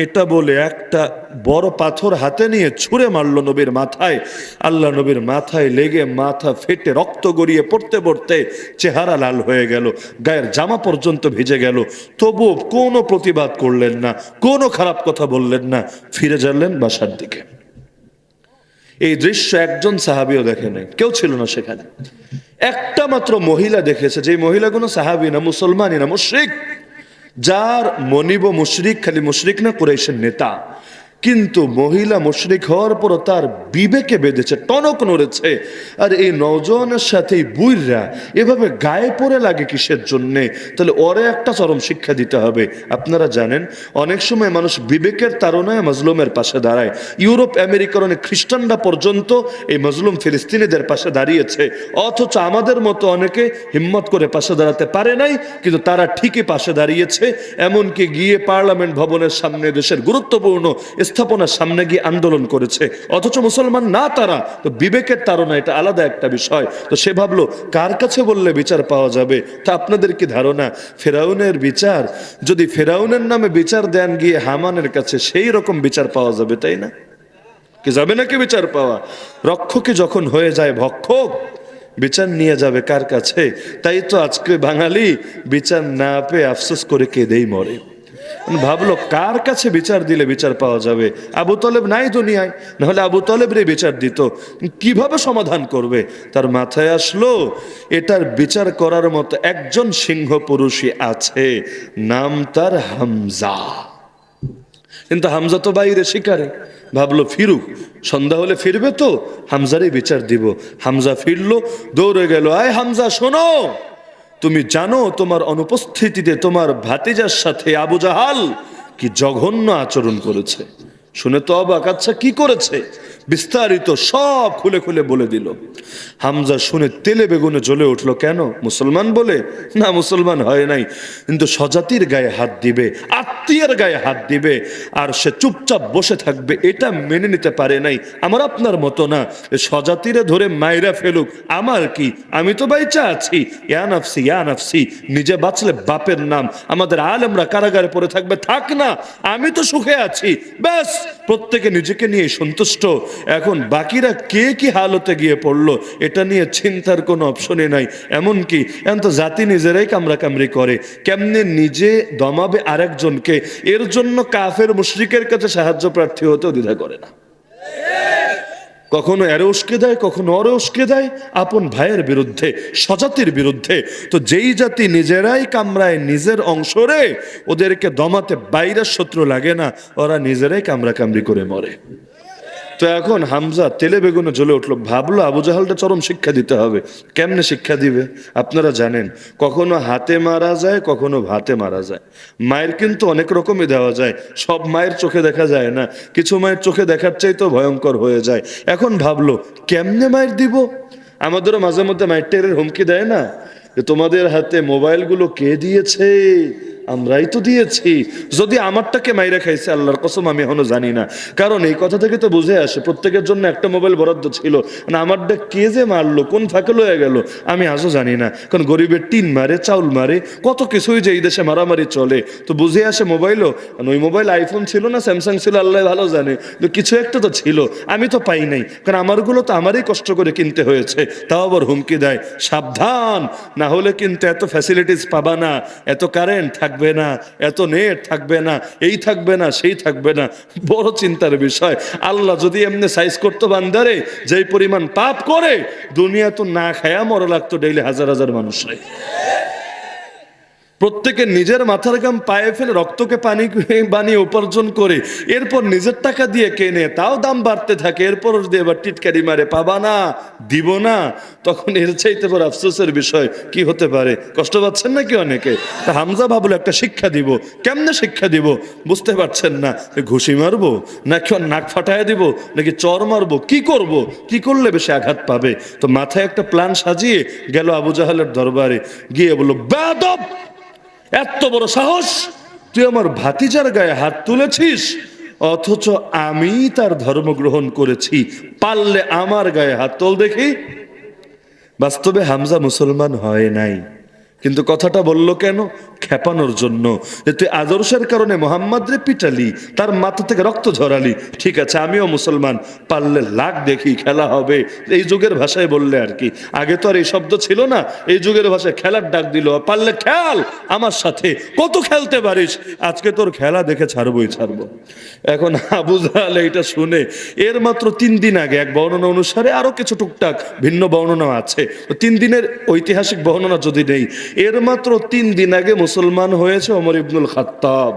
Speaker 1: এটা বলে একটা বড় পাথর হাতে নিয়ে ছুঁড়ে মারলো নবীর মাথায়। আল্লাহ নবীর মাথায় লেগে মাথা ফেটে রক্ত গড়িয়ে পড়তে পড়তে চেহারা লাল হয়ে গেল, গায়ের জামা পর্যন্ত ভিজে গেল। তবুও কোনো প্রতিবাদ করলেন না, কোনো খারাপ কথা বললেন না, ফিরে যাবেন বাসার দিকে। এই দৃশ্য একজন সাহাবিও দেখে নাই, কেউ ছিল না সেখানে। একটা মাত্র মহিলা দেখেছে, যে মহিলা কোনো সাহাবি না, মুসলমানই না, মুশরিক। যার মনিব মুশরিক, খালি মুশরিক না, কুরাইশের নেতা। কিন্তু মহিলা মুশরিক হওয়ার পরও তার বিবেকে বেঁধেছে, টনক নড়েছে। আর এই নওজওয়ানের সাথে বুইররা এভাবে গায়ে পড়ে লাগে কিসের জন্যে? তাহলে ওরে একটা চরম শিক্ষা দিতে হবে। আপনারা জানেন, অনেক সময় মানুষ বিবেকের তাড়নায় মজলুমের পাশে দাঁড়ায়। ইউরোপ আমেরিকার অনেক খ্রিস্টানরা পর্যন্ত এই মজলুম ফিলিস্তিনিদের পাশে দাঁড়িয়েছে, অথচ আমাদের মতো অনেকে হিম্মত করে পাশে দাঁড়াতে পারে নাই, কিন্তু তারা ঠিকই পাশে দাঁড়িয়েছে। এমনকি গিয়ে পার্লামেন্ট ভবনের সামনে, দেশের গুরুত্বপূর্ণ স্থাপনার সামনে গিয়ে আন্দোলন করেছে, অথচ মুসলমান না তারা। তো বিবেকের তাড়না, এটা আলাদা একটা বিষয়। তো সে ভাবলো, কার কাছে বললে বিচার পাওয়া যাবে? তা আপনাদের কি ধারণা, ফেরাউনের বিচার, যদি ফেরাউনের নামে বিচার দেন গিয়ে হামানের কাছে, সেই রকম বিচার পাওয়া যাবে, তাই না? কি যাবে নাকি বিচার পাওয়া? রক্ষকে যখন হয়ে যায় ভক্ষক, বিচার নিয়ে যাবে কার কাছে? তাই তো আজকে বাঙালি বিচার না পেয়ে আফসোস করে কেঁদেই মরে। ভাবলো, কার কাছে বিচার দিলে বিচার পাওয়া যাবে? আবু তলেব নাই দুনিয়ায়, নাহলে আবু তলেবরে বিচার দিত। কিভাবে সমাধান করবে? তার মাথায় আসলো, এটার বিচার করার মতো একজন সিংহ পুরুষই আছে, নাম তার হামজা। কিন্তু হামজা তো বাইরে শিকারে। ভাবলো ফিরুক, সন্ধ্যা হলে ফিরবে তো, হামজারই বিচার দিব। হামজা ফিরলো, দৌড়ে গেল, আয় হামজা শোনো, তুমি জানো তোমার অনুপস্থিতিতে তোমার ভাতিজার সাথে আবু জাহাল কি জঘন্য আচরণ করেছে? শুনে তো অবাক, আচ্ছা কি করেছে? বিস্তারিত সব খুলে খুলে বলে দিল। হামজা শুনে তেলে বেগুনে জ্বলে উঠলো। কেন? মুসলমান বলে? না, মুসলমান হয় নাই, কিন্তু স্বজাতির গায়ে হাত দিবে, আত্মীয়ের গায়ে হাত দিবে, আর সে চুপচাপ বসে থাকবে, এটা মেনে নিতে পারে নাই। আমার আপনার মতো না, স্বজাতিরে ধরে মাইরা ফেলুক, আমার কি, আমি তো বাইচা আছি। ইয়া নাফসি ইয়া নাফসি, নিজে বাঁচলে বাপের নাম। আমাদের আলেমরা কারাগারে পড়ে থাকবে, থাক না, আমি তো সুখে আছি, ব্যাস। প্রত্যেকে নিজেকে নিয়ে সন্তুষ্ট। এখন বাকিরা কে কি হালতে গিয়ে পড়লো, এটা নিয়ে চিন্তার কোনো অপশনই নাই। এমনকি এখন তো জাতি নিজেরাই কামড়াকামড়ি করে, কেমনে নিজে দমাবে আরেকজনকে। এর জন্য কাফের মুশরিকের কাছে সাহায্য প্রার্থী হতেও দ্বিধা করে না। কখনো এরে উস্কে দেয়, কখনো ওরে উস্কে দেয়, আপন ভাইয়ের বিরুদ্ধে, স্বজাতির বিরুদ্ধে। তো যেই জাতি নিজেরাই কামড়ায় নিজের অংশরে, ওদেরকে দমাতে বাইরের শত্রু লাগে না, ওরা নিজেরাই কামড়াকামড়ি করে মরে। তো এখন হামজা তেলে বেগুনে জ্বলে উঠলো, ভাবলো আবু জাহালটা চরম শিক্ষা দিতে হবে। কেমনে শিক্ষা দিবে? আপনারা জানেন, কখনো হাতে মারা যায়, কখনো ভাতে মারা যায়। মায়ের কিন্তু অনেক রকমই দেওয়া যায়, সব মায়ের চোখে দেখা যায় না, কিছু মায়ের চোখে দেখার চাইতেও ভয়ঙ্কর হয়ে যায়। এখন ভাবলো কেমনে মায়ের দিব। আমাদেরও মাঝে মধ্যে মায়ের টেরের হুমকি দেয় না, যে তোমাদের হাতে মোবাইলগুলো কে দিয়েছে? আমরাই তো দিয়েছি। যদি আমারটাকে মাইরা খাইছে, আল্লাহর কসম আমি এখনো জানি না। কারণ এই কথা থেকে তো বুঝে আসে প্রত্যেকের জন্য একটা মোবাইল বরাদ্দ ছিল, মানে আমারটা কে যে মারলো, কোন ফাঁকে লয়ে গেল, আমি আজও জানি না। কারণ গরিবের টিন মারে, চাউল মারে, কত কিছুই যে এই দেশে মারামারি চলে। তো বুঝে আসে মোবাইলও, ওই মোবাইল আইফোন ছিল না স্যামসাং ছিল, আল্লাহ ভালো জানে, তো কিছু একটা তো ছিল, আমি তো পাই নাই। কারণ আমারগুলো তো আমারই কষ্ট করে কিনতে হয়েছে। তাও আবার হুমকি দেয়, সাবধান, না হলে কিন্তু এত ফ্যাসিলিটিস পাবা না, এত কারেন্ট থাকবে না, এত নেট থাকবে না, এই থাকবে না, সেই থাকবে না। বড় চিন্তার বিষয়। আল্লাহ যদি এমনি সাইজ করতো বান্দারে, যেই পরিমাণ পাপ করে, দুনিয়া তো না খায়া মরা লাগতো ডেইলি হাজার হাজার মানুষরাই। প্রত্যেকে নিজের মাথার ঘাম পায়ে ফেলে রক্তকে পানি বানিয়ে উপার্জন করে এরপর নিজের টাকা দিয়ে কেনে, তাও দাম বাড়তে থাকে, এরপর যদি এবার টিটকারি মারে পাবা না, দিব না, তখন এর চাইতে বড় আফসোসের বিষয় কি হতে পারে? কষ্ট পাচ্ছেন নাকি অনেকে? তা হামজা ভাবলো একটা শিক্ষা দিব। কেমনে শিক্ষা দিব বুঝতে পারছেন না, ঘুষি মারবো নাকি ওর নাক ফাটায় দিব নাকি চর মারবো, কি করব, কি করলে বেশি আঘাত পাবে? তো মাথায় একটা প্ল্যান সাজিয়ে গেল আবু জাহালের দরবারে, গিয়ে বলল, বেয়াদব, এত বড় সাহস, তুই আমার ভাতিজার গায়ে হাত তুলেছিস, অথচ আমি তার ধর্ম গ্রহণ করেছি, পারলে আমার গায়ে হাত তোল দেখি। বাস্তবে হামজা মুসলমান হয় নাই, কিন্তু কথাটা বলল কেন? খেপানোর জন্য, যে তুই আদর্শের কারণে মোহাম্মদ রে পিটালি, তার মাথা থেকে রক্ত ঝরালি, ঠিক আছে আমিও মুসলমান, পারলে লাগ দেখি, খেলা হবে। এই যুগের ভাষায় বললে আর কি, আগে তো আর এই শব্দ ছিল না, এই যুগের ভাষায় খেলার ডাক দিল, পারলে খেল আমার সাথে, কত খেলতে পারিস, আজকে তোর খেলা দেখে ছাড়বই ছাড়বো। এখন আবু জাহেল এইটা শুনে, এর মাত্র 3 দিন আগে এক বর্ণনা অনুসারে, আরো কিছু টুকটাক ভিন্ন বর্ণনা আছে, 3 দিনের ঐতিহাসিক বর্ণনা যদি নেই, এর মাত্র 3 দিন আগে মুসলমান হয়েছে ওমর ইবনুল খাত্তাব,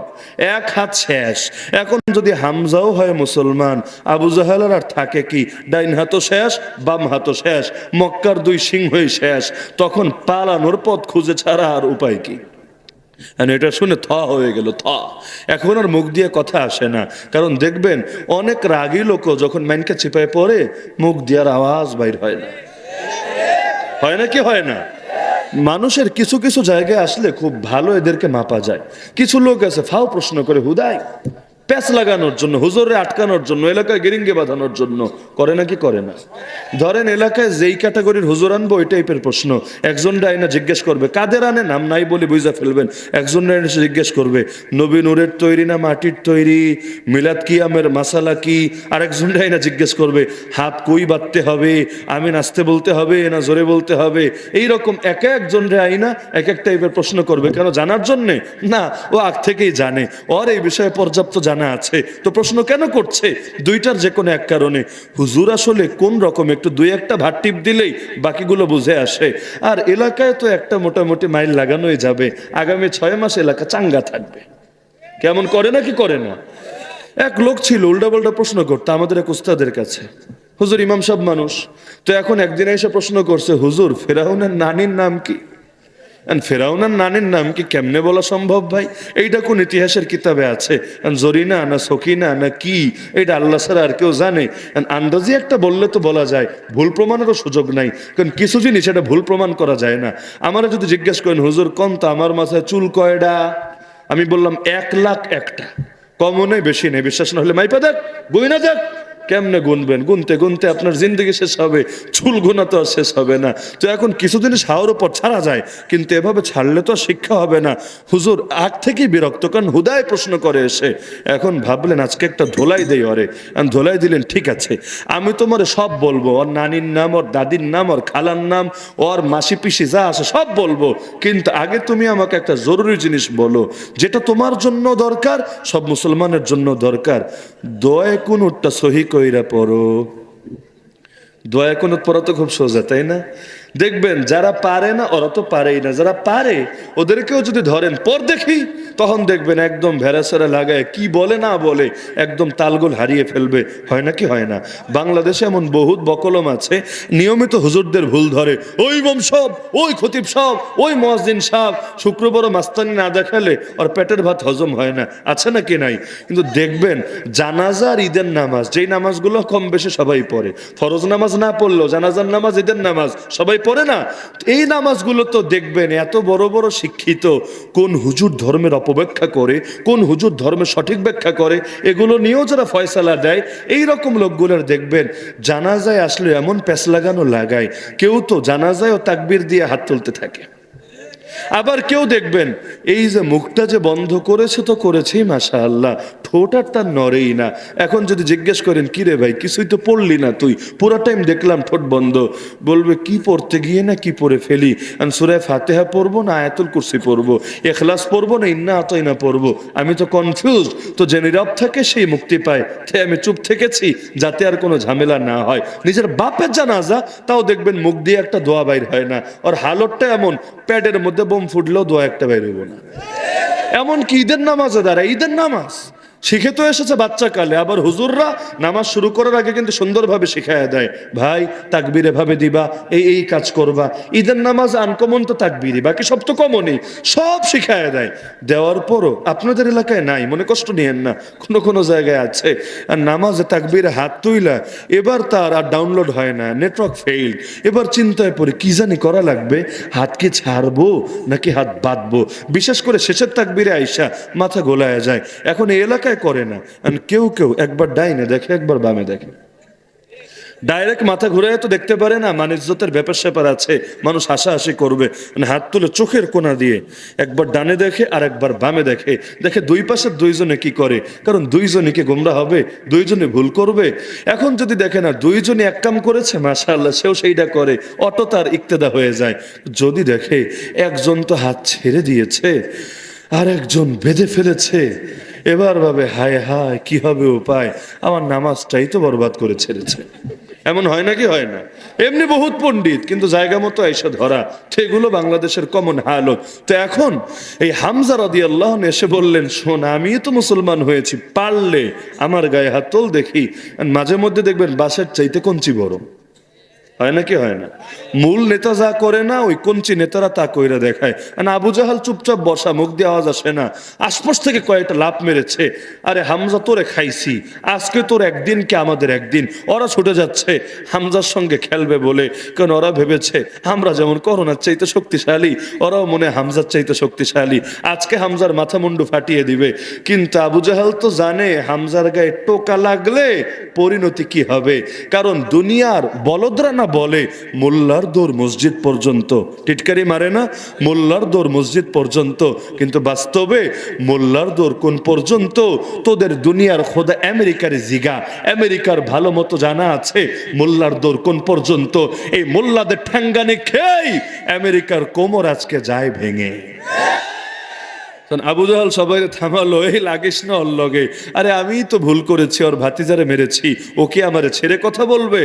Speaker 1: এক হাত শেষ। এখন যদি হামজাও হয় মুসলমান, আবু জাহেলের আর থাকে কি? ডাইন হাতও শেষ, বাম হাতও শেষ, মক্কার 2 সিংহই শেষ, তখন পালানোর পথ খুঁজে ছাড়া আর উপায় কি? এটা শুনে থ হয়ে গেল, থ। এখন আর মুখ দিয়ে কথা আসে না, কারণ দেখবেন অনেক রাগী লোক যখন মাইনকে চিপায় পড়ে, মুখ দিয়ার আওয়াজ বাইর হয় না, হয় না কি হয় না? মানুষের কিছু কিছু জায়গায় আসলে খুব ভালো এদেরকে মাপা যায়। কিছু লোক আছে ফাও প্রশ্ন করে হুদাই, প্যাচ লাগানোর জন্য, হুজুরে আটকানোর জন্য, এলাকায় গেরিঙ্গে বাঁধানোর জন্য, করে নাকি করে না? ধরেন এলাকায় যেই ক্যাটাগরির হুজুর আনবো ওই টাইপের প্রশ্ন, একজন আইনা জিজ্ঞেস করবে কাদের আনে, নাম নাই বলে বুঝা ফেলবেন, একজন আইনা জিজ্ঞেস করবে নবী নূরের তৈরি না মাটির তৈরি, মিলাদ কিয়ামের মাসালা কি, আরেকজন আইনা জিজ্ঞেস করবে হাত কই বাঁধতে হবে, আমি নাচতে বলতে হবে না জোরে বলতে হবে, এইরকম এক একজন আইনা এক এক টাইপের প্রশ্ন করবে। কেন? জানার জন্যে না, ও আগ থেকেই জানে, ওর এই বিষয়ে পর্যাপ্ত জানা আছে, তো প্রশ্ন কেন করছে? দুইটার যে কোনো এক কারণে। হুজুর আসলে কোন রকম একটু 2-1টা ভাট টিপ দিলেই বাকিগুলো বুঝে আসে, আর এলাকায় তো একটা মোটামুটি মাইল লাগানোই যাবে, আগামী 6 মাস এলাকা চাঙ্গা থাকবে। কেমন করে নাকি করে না? এক লোক ছিল উল্টাপাল্টা প্রশ্ন করতো আমাদের এক উস্তাদের কাছে, হুজুর ইমাম সাহেব মানুষ, তো এখন একদিন এসে প্রশ্ন করছে, হুজুর ফেরাউনের নানির নাম কি? ফেরাউনার নানির নাম কি কেমনে বলা সম্ভব ভাই? এইটা কোন ইতিহাসের কিতাবে আছে? জরিনা না সকিনা না কি, এটা আল্লাহ ছাড়া আর কেউ জানে? আন্দাজি একটা বললে তো বলা যায়, ভুল প্রমাণেরও সুযোগ নাই, কারণ কিছু জিনিস এটা ভুল প্রমাণ করা যায় না। আমারা যদি জিজ্ঞেস করেন হুজুর কোন, তো আমার মাথায় চুল কয়ডা, আমি বললাম 1,00,000-1টা, কমও নেই বেশি নেই, বিশ্বাস না হলে মাইপা দেখ, গুই না দেখ। কেমনে গুনবেন? গুনতে গুনতে আপনার জিন্দগি শেষ হবে, চুল গোনা তো আর শেষ হবে না। তো এখন কিছু জিনিস হাওয়ার উপর ছাড়া যায়, কিন্তু এভাবে ছাড়লে তো আর শিক্ষা হবে না। হুজুর আগ থেকেই বিরক্ত, কারণ হুদায় প্রশ্ন করে এসে। এখন ভাবলেন আজকে একটা ধোলাই দেই ওরে, ধোলাই দিলেন, ঠিক আছে আমি তোমার সব বলবো, ওর নানির নাম, ওর দাদির নাম, ওর খালার নাম, ওর মাসি পিসি যা আছে সব বলবো, কিন্তু আগে তুমি আমাকে একটা জরুরি জিনিস বলো, যেটা তোমার জন্য দরকার, সব মুসলমানের জন্য দরকার। দোয়া কুনুতটা সহি কইরা পড়ো। দোয়া কুনুত পড়া তো খুব সোজা, তাই না? দেখবেন যারা পারে না ওরা তো পারেই না, যারা পারে ওদেরকেও যদি ধরেন পর দেখি, তখন দেখবেন একদম ভেড়াছেড়া লাগায় কি বলে না বলে একদম তালগোল হারিয়ে ফেলবে। হয় না কি হয় না? বাংলাদেশে এমন বহুত বকলম আছে, নিয়মিত হুজুরদের ভুল ধরে, ওই ইমাম সাহেব, ওই খতিব সাহেব, ওই মুয়াজ্জিন সাহেব শুক্রবার মাস্তানি না দেখালে ওর পেটের ভাত হজম হয় না, আছে নাকি নাই? কিন্তু দেখবেন জানাজা আর ঈদের নামাজ, যেই নামাজগুলো কম বেশি সবাই পড়ে, ফরজ নামাজ না পড়লেও জানাজার নামাজ, ঈদের নামাজ সবাই পড়ে না, এই নামাজগুলো তো দেখবেন এত বড় বড় শিক্ষিত, কোন হুজুর ধর্মের অপব্যাখ্যা করে, কোন হুজুর ধর্মের সঠিক ব্যাখ্যা করে, এগুলো নিয়েও যারা ফয়সালা দেয়, এই রকম লোকগুলোর দেখবেন জানাজায় আসলে এমন প্যাঁচ লাগানো লাগায়, কেউ তো জানাজায় ও তাকবীর দিয়ে হাত তুলতে থাকে, আবার কেউ দেখবেন এই যে মুখটা যে বন্ধ করেছে তো করেছেই মাশাআল্লাহ, ঠোঁট আর তার নড়েই না। এখন যদি জিজ্ঞেস করেন কি রে ভাই কিছুই তো পড়লি না তুই, পুরো টাইম দেখলাম ঠোঁট বন্ধ, বলবে কি পড়তে গিয়ে না কি পড়ে ফেলি, সূরা ফাতিহা পড়বো না আয়াতুল কুরসি পড়বো, ইখলাস পড়বো না ইন্না আতাইনা পড়বো, আমি তো কনফিউজ। তো যে নীরব থাকে সেই মুক্তি পায়, তাই আমি চুপ থেকেছি যাতে আর কোনো ঝামেলা না হয়। নিজের বাপের জানাজা তাও দেখবেন মুখ দিয়ে একটা দোয়া বাইর হয় না, আর হালতটা এমন প্যাডের মধ্যে মধ্যে বোম ফুটলেও দোয়া একটা বের হইব না। এমনকি ঈদের নামাজে দাঁড়ায়, ঈদের নামাজ শিখে তো এসেছে বাচ্চা কালে, আবার হুজুররা নামাজ শুরু করার আগে কিন্তু সুন্দরভাবে শিখাইয়া দেয়, ভাই তাকবীর এভাবে দিবা, এই কাজ করবা। ঈদের নামাজ আনকমন তো তাকবীরই, বাকি সব তো কমনই, সব শিখাইয়া দেয়। দেওয়ার পরও আপনাদের এলাকায় নাই, মনে কষ্ট নিয়েন না, কোনো কোনো জায়গায় আছে। আর নামাজে তাকবীরে হাত তুইলা এবার তার আর ডাউনলোড হয় না, নেটওয়ার্ক ফেইল। এবার চিন্তায় পড়ে কি জানি করা লাগবে, হাত কি ছাড়বো নাকি হাত বাঁধবো। বিশেষ করে শেষের তাকবীরে আইসা মাথা গোলায় যায়। এখন এই এলাকায় করে না, কেউ কেউ একবার ডাইনে দেখে একবার বামে দেখে, ডাইরেক্ট মাথা ঘুরে তো দেখতে পারে না, ইজ্জতের ব্যাপার স্যাপার আছে, মানুষ হাসাহাসি করবে, হাত তুলে চোখের কোনা দিয়ে একবার ডানে দেখে আর একবার বামে দেখে, দেখে দুই পাশের দুইজনে কি করে, কারণ দুইজনে কি গোমরা হবে, দুইজনে ভুল করবে। এখন যদি দেখে না দুইজনে এক কাম করেছে, মাশাআল্লাহ সেও সেইটা করে, অটো তার ইক্তেদা হয়ে যায়। যদি দেখে একজন তো হাত ছেড়ে দিয়েছে আর একজন বেঁধে ফেলেছে, এবার ভাবে হায় হায় কি হবে উপায়, আমার নামাজটাই তো বরবাদ করে ছেড়েছে। এমন হয় নাকি হয় না? এমনি বহুত পণ্ডিত কিন্তু জায়গা মতো এসে ধরা, সেগুলো বাংলাদেশের কমন হালত। তো এখন এই হামজা রাদিয়াল্লাহু আনহু এসে বললেন, শোন আমি তো মুসলমান হয়েছি, পারলে আমার গায়ে হাত তোল দেখি। মাঝে মধ্যে দেখবেন বাসের চাইতে কঞ্চি বড় হয় নাকি হয় না? মূল নেতা যা করে না, ওই কঞ্চি নেতারা তা কইরা দেখায়। আবু জাহাল চুপচাপ বসা, মুখ দিয়ে আওয়াজ আসে না, আশপাশ থেকে কয়েকটা লাফ মেরেছে, আরে হামজা তোরে খাইছি, আজকে তোর একদিন কি আমাদের একদিন। ওরা ছুটে যাচ্ছে হামজার সঙ্গে খেলবে বলে, কারণ ওরা ভেবেছে আমরা যেমন করোনার চাইতে শক্তিশালী, ওরাও মনে হামজার চাইতে শক্তিশালী, আজকে হামজার মাথা মুন্ডু ফাটিয়ে দিবে। কিন্তু আবু জাহাল তো জানে হামজার গায়ে টোকা লাগলে পরিণতি কি হবে, কারণ দুনিয়ার বলদরা না বলে মোল্লার দৌড় মসজিদ পর্যন্ত, টিটকারি মারে না, মোল্লার দৌড় মসজিদ পর্যন্ত। কিন্তু বাস্তবে মোল্লার দৌড় কোন পর্যন্ত তোদের দুনিয়ার খোদা আমেরিকার জিগা, আমেরিকার ভালো মতো জানা আছে মোল্লার দৌড় কোন পর্যন্ত। এই মোল্লাদের ঠ্যাঙ্গানি খেই আমেরিকার কোমর আজকে যায় ভেঙে। আবু জাহাল সবাই থামালো, এই লাগিস না ওর লগে, আরে আমি তো ভুল করেছি, ওর ভাতিজারে মেরেছি, ওকে আমারে ছেড়ে কথা বলবে।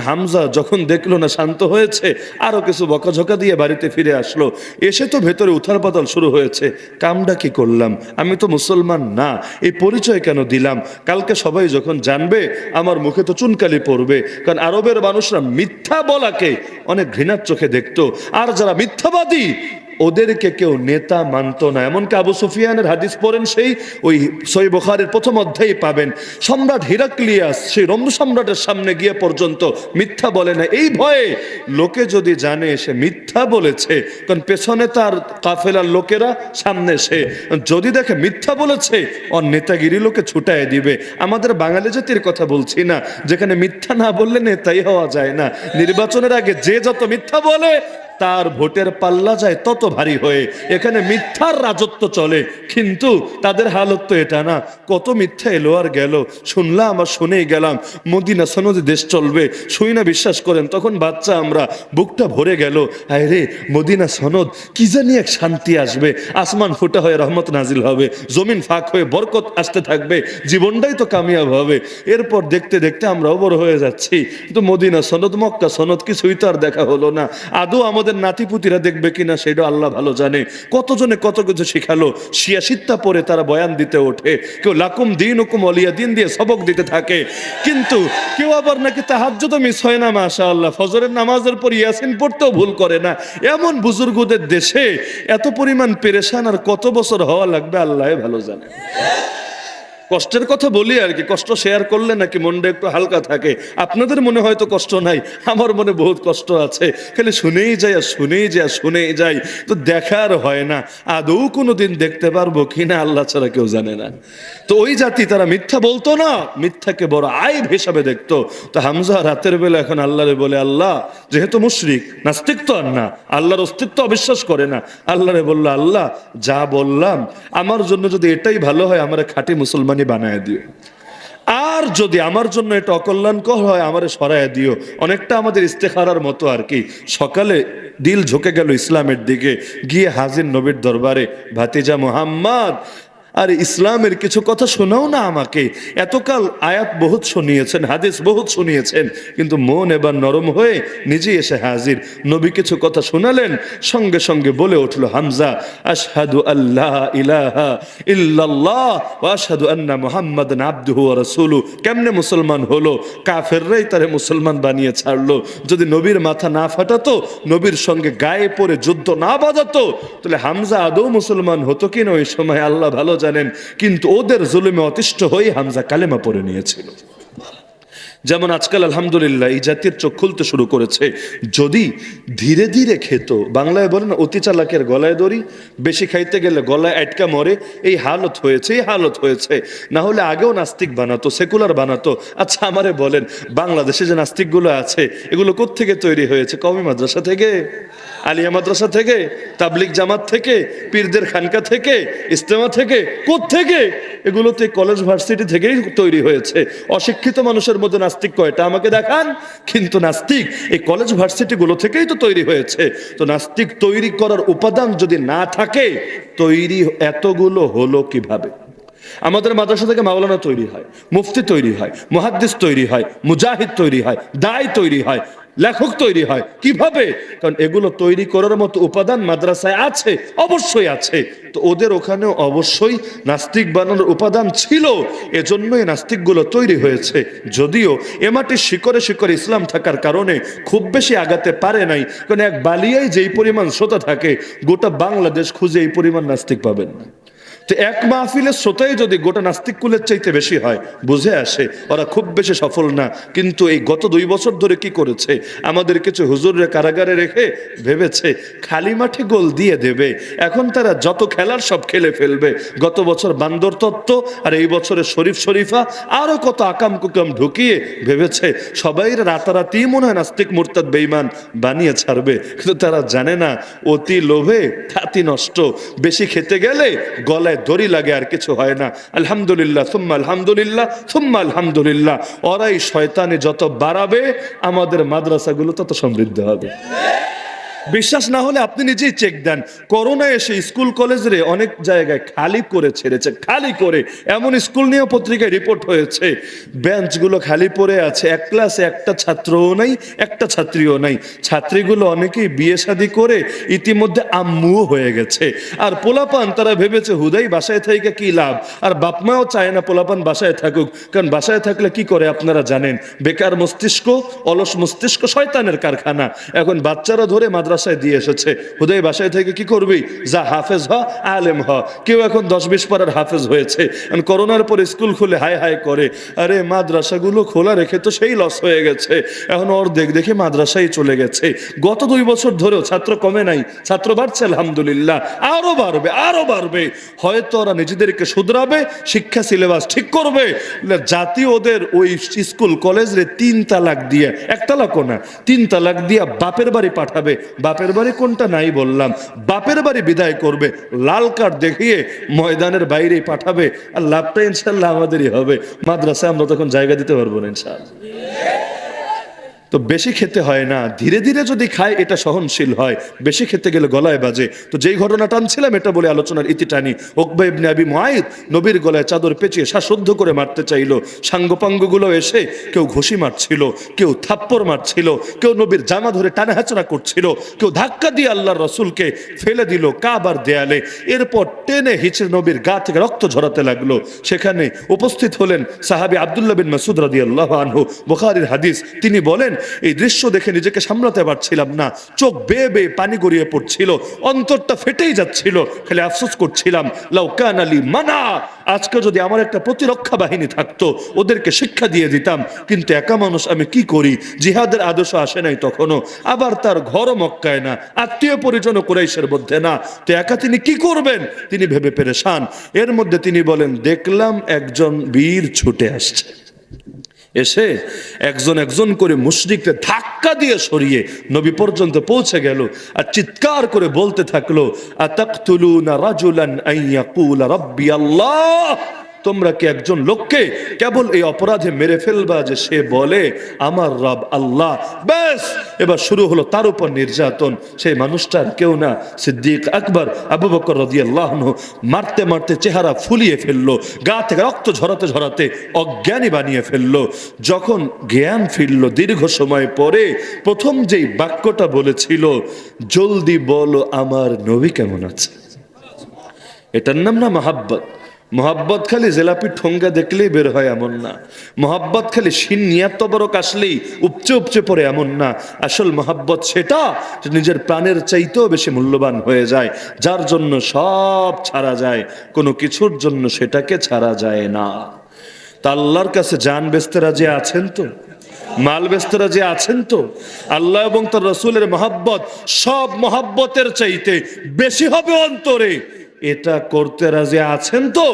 Speaker 1: হামজা যখন দেখলো না শান্ত হয়েছে, আরো কিছু বকাঝকা দিয়ে বাড়িতে ফিরে আসলো। এসে তো ভেতরে উথাল পাতাল শুরু হয়েছে, কামটা কি করলাম, আমি তো মুসলমান না, এই পরিচয় কেন দিলাম, কালকে সবাই যখন জানবে আমার মুখে তো চুনকালি পড়বে। কারণ আরবের মানুষরা মিথ্যা বলাকে অনেক ঘৃণার চোখে দেখতো, আর যারা মিথ্যাবাদী ওদেরকে কেউ নেতা মানত না। এমনকি আবু সুফিয়ানের হাদিস পড়েন, সেই ওই সহিহ বুখারীর প্রথম অধ্যায়ে পাবেন, সম্রাট হিরাক্লিয়াস সেই রোম সম্রাটের সামনে গিয়ে পর্যন্ত মিথ্যা বলে না, এই ভয়ে লোকে যদি জানে সে মিথ্যা বলেছে, কারণ পেছনে তার কাফেলার লোকেরা, সামনে সে যদি দেখে মিথ্যা বলেছে, ওর নেতাগিরি লোকে ছুটায় দিবে। আমাদের বাঙালি জাতির কথা বলছি না, যেখানে মিথ্যা না বললে নেতাই হওয়া যায় না। নির্বাচনের আগে যে যত মিথ্যা বলে তার ভোটের পাল্লা যায় তত ভারী হয়ে। এখানে মিথ্যার রাজত্ব চলে, কিন্তু তাদের হালত তো এটা না। কত মিথ্যা এলো আর গেল, শুনলাম আর শুনেই গেলাম, মদিনা সনদে দেশ চলবে, শুই না বিশ্বাস করেন, তখন বাচ্চা আমরা, বুকটা ভরে গেল, আয় রে মদিনা সনদ, কি জানি এক শান্তি আসবে, আসমান ফুটা হয়ে রহমত নাজিল হবে, জমিন ফাঁক হয়ে বরকত আসতে থাকবে, জীবনটাই তো কামিয়াব হবে। এরপর দেখতে দেখতে আমরাও বড় হয়ে যাচ্ছি, কিন্তু মদিনা সনদ মক্কা সনদ কিছুই তো আর দেখা হলো না। আদৌ আমাদের নাতিপুতিরা দেখবে কিনা সেটা আল্লাহ ভালো জানে। কতজনে কত কিছু শিখালো, শিয়া সিত্তা পরে তারা বয়ান দিতে ওঠে, কেউ লাকুম দীনুকুম ওয়ালিয়া দিন দিয়ে সবক দিতে থাকে, কিন্তু কেউ আবার নাকি তাহাজ্জুদ মিস হয় না, মাশাআল্লাহ ফজরের নামাজের পর ইয়াসিন পড়তেও ভুল করে না। এমন বুজুর্গদের দেশে এত পরিমাণ পেরেশান আর কত বছর হওয়া লাগবে আল্লাহ ভালো জানে। কষ্টের কথা বলি আর কি, কষ্ট শেয়ার করলে নাকি মনটা একটু হালকা থাকে। আপনাদের মনে হয়তো কষ্ট নাই, আমার মনে বহুত কষ্ট আছে, খালি শুনেই যাই আর শুনেই যাই আর শুনেই যাই, তো দেখার হয় না। আদৌ কোনোদিন দেখতে পারবো কিনা আল্লাহ ছাড়া কেউ জানে না। তো ওই জাতি তারা মিথ্যা বলতো না, মিথ্যাকে বড় আইব হিসাবে দেখতো। তো হামজা রাতের বেলা এখন আল্লাহরে বলে, আল্লাহ যেহেতু মুশরিক, নাস্তিক তো আর না, আল্লাহর অস্তিত্ব অবিশ্বাস করে না, আল্লাহরে বললো, আল্লাহ যা বললাম আমার জন্য যদি এটাই ভালো হয় আমার খাঁটি মুসলমান বানায় দিও, আর যদি আমার জন্য এটা অকল্যাণকর হয় আমারে সরায় দিও। অনেকটা আমাদের ইস্তেখারার মতো আর কি। সকালে দিল ঝুঁকে গেল ইসলামের দিকে, গিয়ে হাজির নবীর দরবারে, ভাতিজা মুহাম্মদ আর ইসলামের কিছু কথা শোনাও না আমাকে। এতকাল আয়াত বহুত শুনিয়েছেন, হাদিস বহুত শুনিয়েছেন, কিন্তু মন এবার নরম হয়ে নিজে এসে হাজির। নবী কিছু কথা শোনালেন, সঙ্গে সঙ্গে বলে উঠল হামজা, আশহাদু আল্লাহ ইলাহা ইল্লাল্লাহ ওয়া আশহাদু আন্না মুহাম্মাদান আবদুহু ওয়া রাসূলুহু। কেমনে মুসলমান হলো? কাফেররাই তারে মুসলমান বানিয়ে ছাড়লো। যদি নবীর মাথা না ফাটাতো, নবীর সঙ্গে গায়ে পড়ে যুদ্ধ না বাজাতো, তাহলে হামজা আদৌ মুসলমান হতো কিনা ওই সময় আল্লাহ ভালো জানেন। কিন্তু ওদের জুলুমে অতিষ্ঠ হয়ে হামজা কালেমা পড়ে নিয়েছিল। যেমন আজকাল আলহামদুলিল্লাহ এই জাতির চোখ খুলতে শুরু করেছে। যদি ধীরে ধীরে খেত, বাংলায় বলে না অতি চালাকের গলায় দড়ি, বেশি খাইতে গেলে গলায় আটকা মরে, এই হালত হয়েছে, এই হালত হয়েছে। না হলে আগেও নাস্তিক বানাতো, সেকুলার বানাতো। আচ্ছা আমারে বলেন, বাংলাদেশে যে নাস্তিকগুলো আছে এগুলো কোত্থেকে তৈরি হয়েছে? কওমি মাদ্রাসা থেকে, আলিয়া মাদ্রাসা থেকে, তাবলিগ জামাত থেকে, পীরদের খানকা থেকে, ইস্তেমা থেকে, কোত্থেকে? এগুলো তো কলেজ ভার্সিটি থেকেই তৈরি হয়েছে। অশিক্ষিত মানুষের মধ্যে নাস্তিক কয়টা আমাকে দেখান। কিন্তু নাস্তিক এই কলেজ ভার্সিটি গুলো থেকেই তো তৈরি হয়েছে। তো নাস্তিক তৈরি করার উপাদান যদি না থাকে, তৈরি এতগুলো হলো কিভাবে? আমাদের মাদ্রাসা থেকে মাওলানা তৈরি হয়, মুফতি তৈরি হয়, মুহাদ্দিস তৈরি হয়, মুজাহিদ তৈরি হয়, দাই তৈরি হয়, লেখক তৈরি হয়। কিভাবে? কারণ এগুলো তৈরি করার মতো উপাদান মাদ্রাসায় আছে, অবশ্যই আছে। তো ওদের ওখানেও অবশ্যই নাস্তিক বানানোর উপাদান ছিল, এজন্যই নাস্তিকগুলো তৈরি হয়েছে। যদিও এ মাটির শিকড়ে শিকড়ে ইসলাম থাকার কারণে খুব বেশি আগাতে পারে নাই। কারণ এক বালিয়ায় যেই পরিমাণ শ্রোতা থাকে, গোটা বাংলাদেশ খুঁজে এই পরিমাণ নাস্তিক পাবেন না। তো এক মাহফিলের শ্রোতাই যদি গোটা নাস্তিক কুলের চাইতে বেশি হয়, বুঝে আসে ওরা খুব বেশি সফল না। কিন্তু এই গত 2 বছর ধরে কি করেছে, আমাদের কিছু হুজুররে কারাগারে রেখে ভেবেছে খালি মাঠে গোল দিয়ে দেবে। এখন তারা যত খেলার সব খেলে ফেলবে। গত বছর বান্দর তত্ত্ব, আর এই বছরে শরীফ শরীফা, আরো কত আকাম কুকাম ঢুকিয়ে ভেবেছে সবাই রাতারাতি মনে হয় নাস্তিক মুরতাদ বেঈমান বানিয়ে ছাড়বে। কিন্তু তারা জানে না, অতি লোভে তাতি নষ্ট। বেশি খেতে গেলে গলায় দড়ি লাগে, আর কিছু হয় না। আলহামদুলিল্লাহ সুম্মা আলহামদুলিল্লাহ সুম্মা আলহামদুলিল্লাহ। ওরাই শয়তানি যত বাড়াবে, আমাদের মাদ্রাসাগুলো তত সমৃদ্ধ হবে। বিশ্বাস না হলে আপনি নিজেই চেক দেন। করোনা এসে স্কুল কলেজে অনেক জায়গায় খালি করে ছেড়েছে, খালি করে। এমন স্কুল নিয়েও পত্রিকায় রিপোর্ট হয়েছে, বেঞ্চগুলো খালি পড়ে আছে। এক ক্লাসে একটা ছাত্রও নাই, একটা ছাত্রীও নাই। ছাত্রীগুলো অনেকেই বিয়ে শাদী করে ইতিমধ্যে আম্মুও হয়ে গেছে। আর পোলাপান তারা ভেবেছে হুদাই বাসায় থেকে কি লাভ। আর বাপমাও চায় না পোলাপান বাসায় থাকুক, কারণ বাসায় থাকলে কি করে আপনারা জানেন, বেকার মস্তিষ্ক, অলস মস্তিষ্ক শয়তানের কারখানা। এখন বাচ্চারা ধরে মাদ্রাসায় দিয়ে এসেছে, হুদাই বাসায় থেকে কি করবি, যা হাফেজ হ, আলেম হ। কেউ এখন 10-20 পারার হাফেজ হয়েছে। করোনার পর স্কুল খুলে হায় হায় করে। আরে মাদ্রাসাগুলো খোলা রেখে তো সেই লস হয়ে গেছে। এখন অর্ধেক দেখে মাদ্রাসায় চলে গেছে। গত 2 বছর ধরেও ছাত্র কমে নাই, ছাত্র বাড়ছে আলহামদুলিল্লাহ, আরো বাড়বে, আরো বাড়বে। হয়তো ওরা নিজেদেরকে শুধরাবে, শিক্ষা সিলেবাস ঠিক করবে। জাতি ওদের ওই স্কুল কলেজে 3 তালাক দিয়ে, 1 তালাকও না, 3 তালাক দিয়া বাপের বাড়ি পাঠাবে। বাপের বাড়ি কোনটা নাই বললাম, বাপের বাড়ি বিদায় করবে, লাল কার্ড দেখিয়ে ময়দানের বাইরে পাঠাবে। আর লাভটা ইনশাল্লাহ আমাদেরই হবে। মাদ্রাসায় আমরা তখন জায়গা দিতে পারবো না ইনশাআল্লাহ। তো বেশি খেতে হয় না, ধীরে ধীরে যদি খায় এটা সহনশীল হয়। বেশি খেতে গেলে গলায় বাজে। তো যেই ঘটনা টানছিলাম এটা বলে আলোচনার ইতি টানি। উকবা ইবনে আবি মুআইদ নবীর গলায় চাদর পেঁচিয়ে শ্বাসরুদ্ধ করে মারতে চাইলো। সাঙ্গপাঙ্গগুলো এসে কেউ ঘুষি মারছিল, কেউ থাপ্পড় মারছিল, কেউ নবীর জামা ধরে টানা হাঁচড়া করছিল, কেউ ধাক্কা দিয়ে আল্লাহর রাসূলকে ফেলে দিল কাবার দেয়ালে। এরপর টেনে হিচড়ে নবীর গা থেকে রক্ত ঝরাতে লাগলো। সেখানে উপস্থিত হলেন সাহাবী আব্দুল্লাহ বিন মাসউদ রাদিয়াল্লাহু আনহু, বুখারীর হাদিস। তিনি বলেন, এই দৃশ্য দেখে নিজেকে সামলাতে পারছিলাম না, চোখ বেয়ে বেয়ে পানি গড়িয়ে পড়ছিল, অন্তরটা ফেটেই যাচ্ছিল। খালি আফসোস করছিলাম, লাউ কানা লি মানা, আজকে যদি আমার একটা প্রতিরক্ষা বাহিনী থাকতো, ওদেরকে শিক্ষা দিয়ে দিতাম। কিন্তু একা মানুষ, আমি কি করি? জিহাদের আদর্শ আসে নাই তখনও। আবার তার ঘরও মক্কায় না, আত্মীয় পরিজনও কুরাইশের মধ্যে না। তো একা তিনি কি করবেন? তিনি ভেবে পেরেশান। এর মধ্যে তিনি বলেন, দেখলাম একজন বীর ছুটে আসছে। এসে একজন একজন করে মুশরিককে ধাক্কা দিয়ে সরিয়ে নবী পর্যন্ত পৌঁছে গেল। আর চিৎকার করে বলতে থাকলো, আতাকতুলুনা রাজুলান আন ইয়াকুলা রাব্বি আল্লাহ। তোমরা কি একজন লোককে কেবল এই অপরাধে মেরে ফেলবা যে সে বলে আমার রব আল্লাহ? ব্যাস, এবার শুরু হলো তার উপর নির্যাতন। সেই মানুষটার কেউ না, সিদ্দিক আকবর আবু বকর রাদিয়াল্লাহু আনহু মারতে মারতে চেহারা ফুলিয়ে ফেললো, গা থেকে রক্ত ঝরাতে ঝরাতে অজ্ঞানী বানিয়ে ফেললো। যখন জ্ঞান ফিরল দীর্ঘ সময় পরে, প্রথম যেই বাক্যটা বলেছিল, জলদি বলো আমার নবী কেমন আছে। এটার নাম না মহাব্বত। মোহাব্বত খালি জেলাপি ঠোঙ্গা দেখলেই বের হয় এমন না। মোহাব্বত খালি শিন নিয়াত তবরক আসলেই উপচে উপচে পড়ে এমন না। আসল মোহাব্বত সেটা যে নিজের প্রাণের চাইতেও বেশি মূল্যবান হয়ে যায়, যার জন্য সব ছাড়া যায়, কোনো কিছুর জন্য সেটাকে ছাড়া যায় না। তা আল্লাহর কাছে জান বেচতে রাজি আছেন তো? মাল বেচতে রাজি আছেন তো? আল্লাহ এবং তার রসুলের মহাব্বত সব মহাব্বতের চাইতে বেশি হবে অন্তরে, এটা করতে রাজি আছেন তো?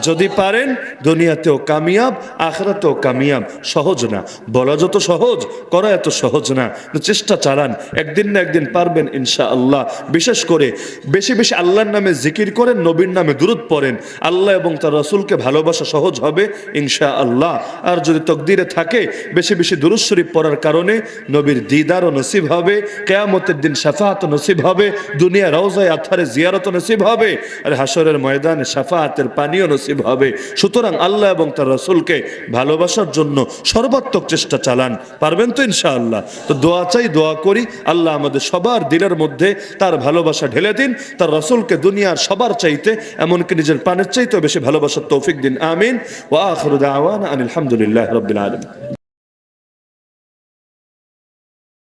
Speaker 1: যদি পারেন দুনিয়াতেও কামিয়াব, আখিরাতেও কামিয়াব। সহজ না, বলা যত সহজ, করা এত সহজ না। চেষ্টা চালান, একদিন না একদিন পারবেন ইনশাআল্লাহ। বিশেষ করে বেশি বেশি আল্লাহর নামে জিকির করেন, নবীর নামে দুরূদ পড়েন, আল্লাহ এবং তার রাসূলকে ভালোবাসা সহজ হবে ইনশাআল্লাহ। আর যদি তকদিরে থাকে বেশি বেশি দুরূদ শরীফ পড়ার কারণে নবীর দিদারও নসিব হবে, কিয়ামতের দিন শাফাআতও নসিব হবে, দুনিয়া রওজায়ে আতহারে জিয়ারতও নসিব হবে, আর হাশরের ময়দানে শাফাআতের পানিও নসিব হবে। সুতরাং আল্লাহ এবং তার রাসূলকে ভালোবাসার জন্য সর্বাত্মক চেষ্টা চালান, পারবেন তো ইনশাআল্লাহ। তো দোয়া চাই, দোয়া করি আল্লাহ আমাদের সবার দিলের মধ্যে তার ভালোবাসা ঢেলে দিন, তার রাসূলকে দুনিয়ার সবার চাইতে, এমনকি নিজের প্রাণের চাইতেও বেশি ভালোবাসার তৌফিক দিন। আমিন। ওয়া আখিরু দাওয়ানা আনিল হামদুলিল্লাহি রাব্বিল আলামিন।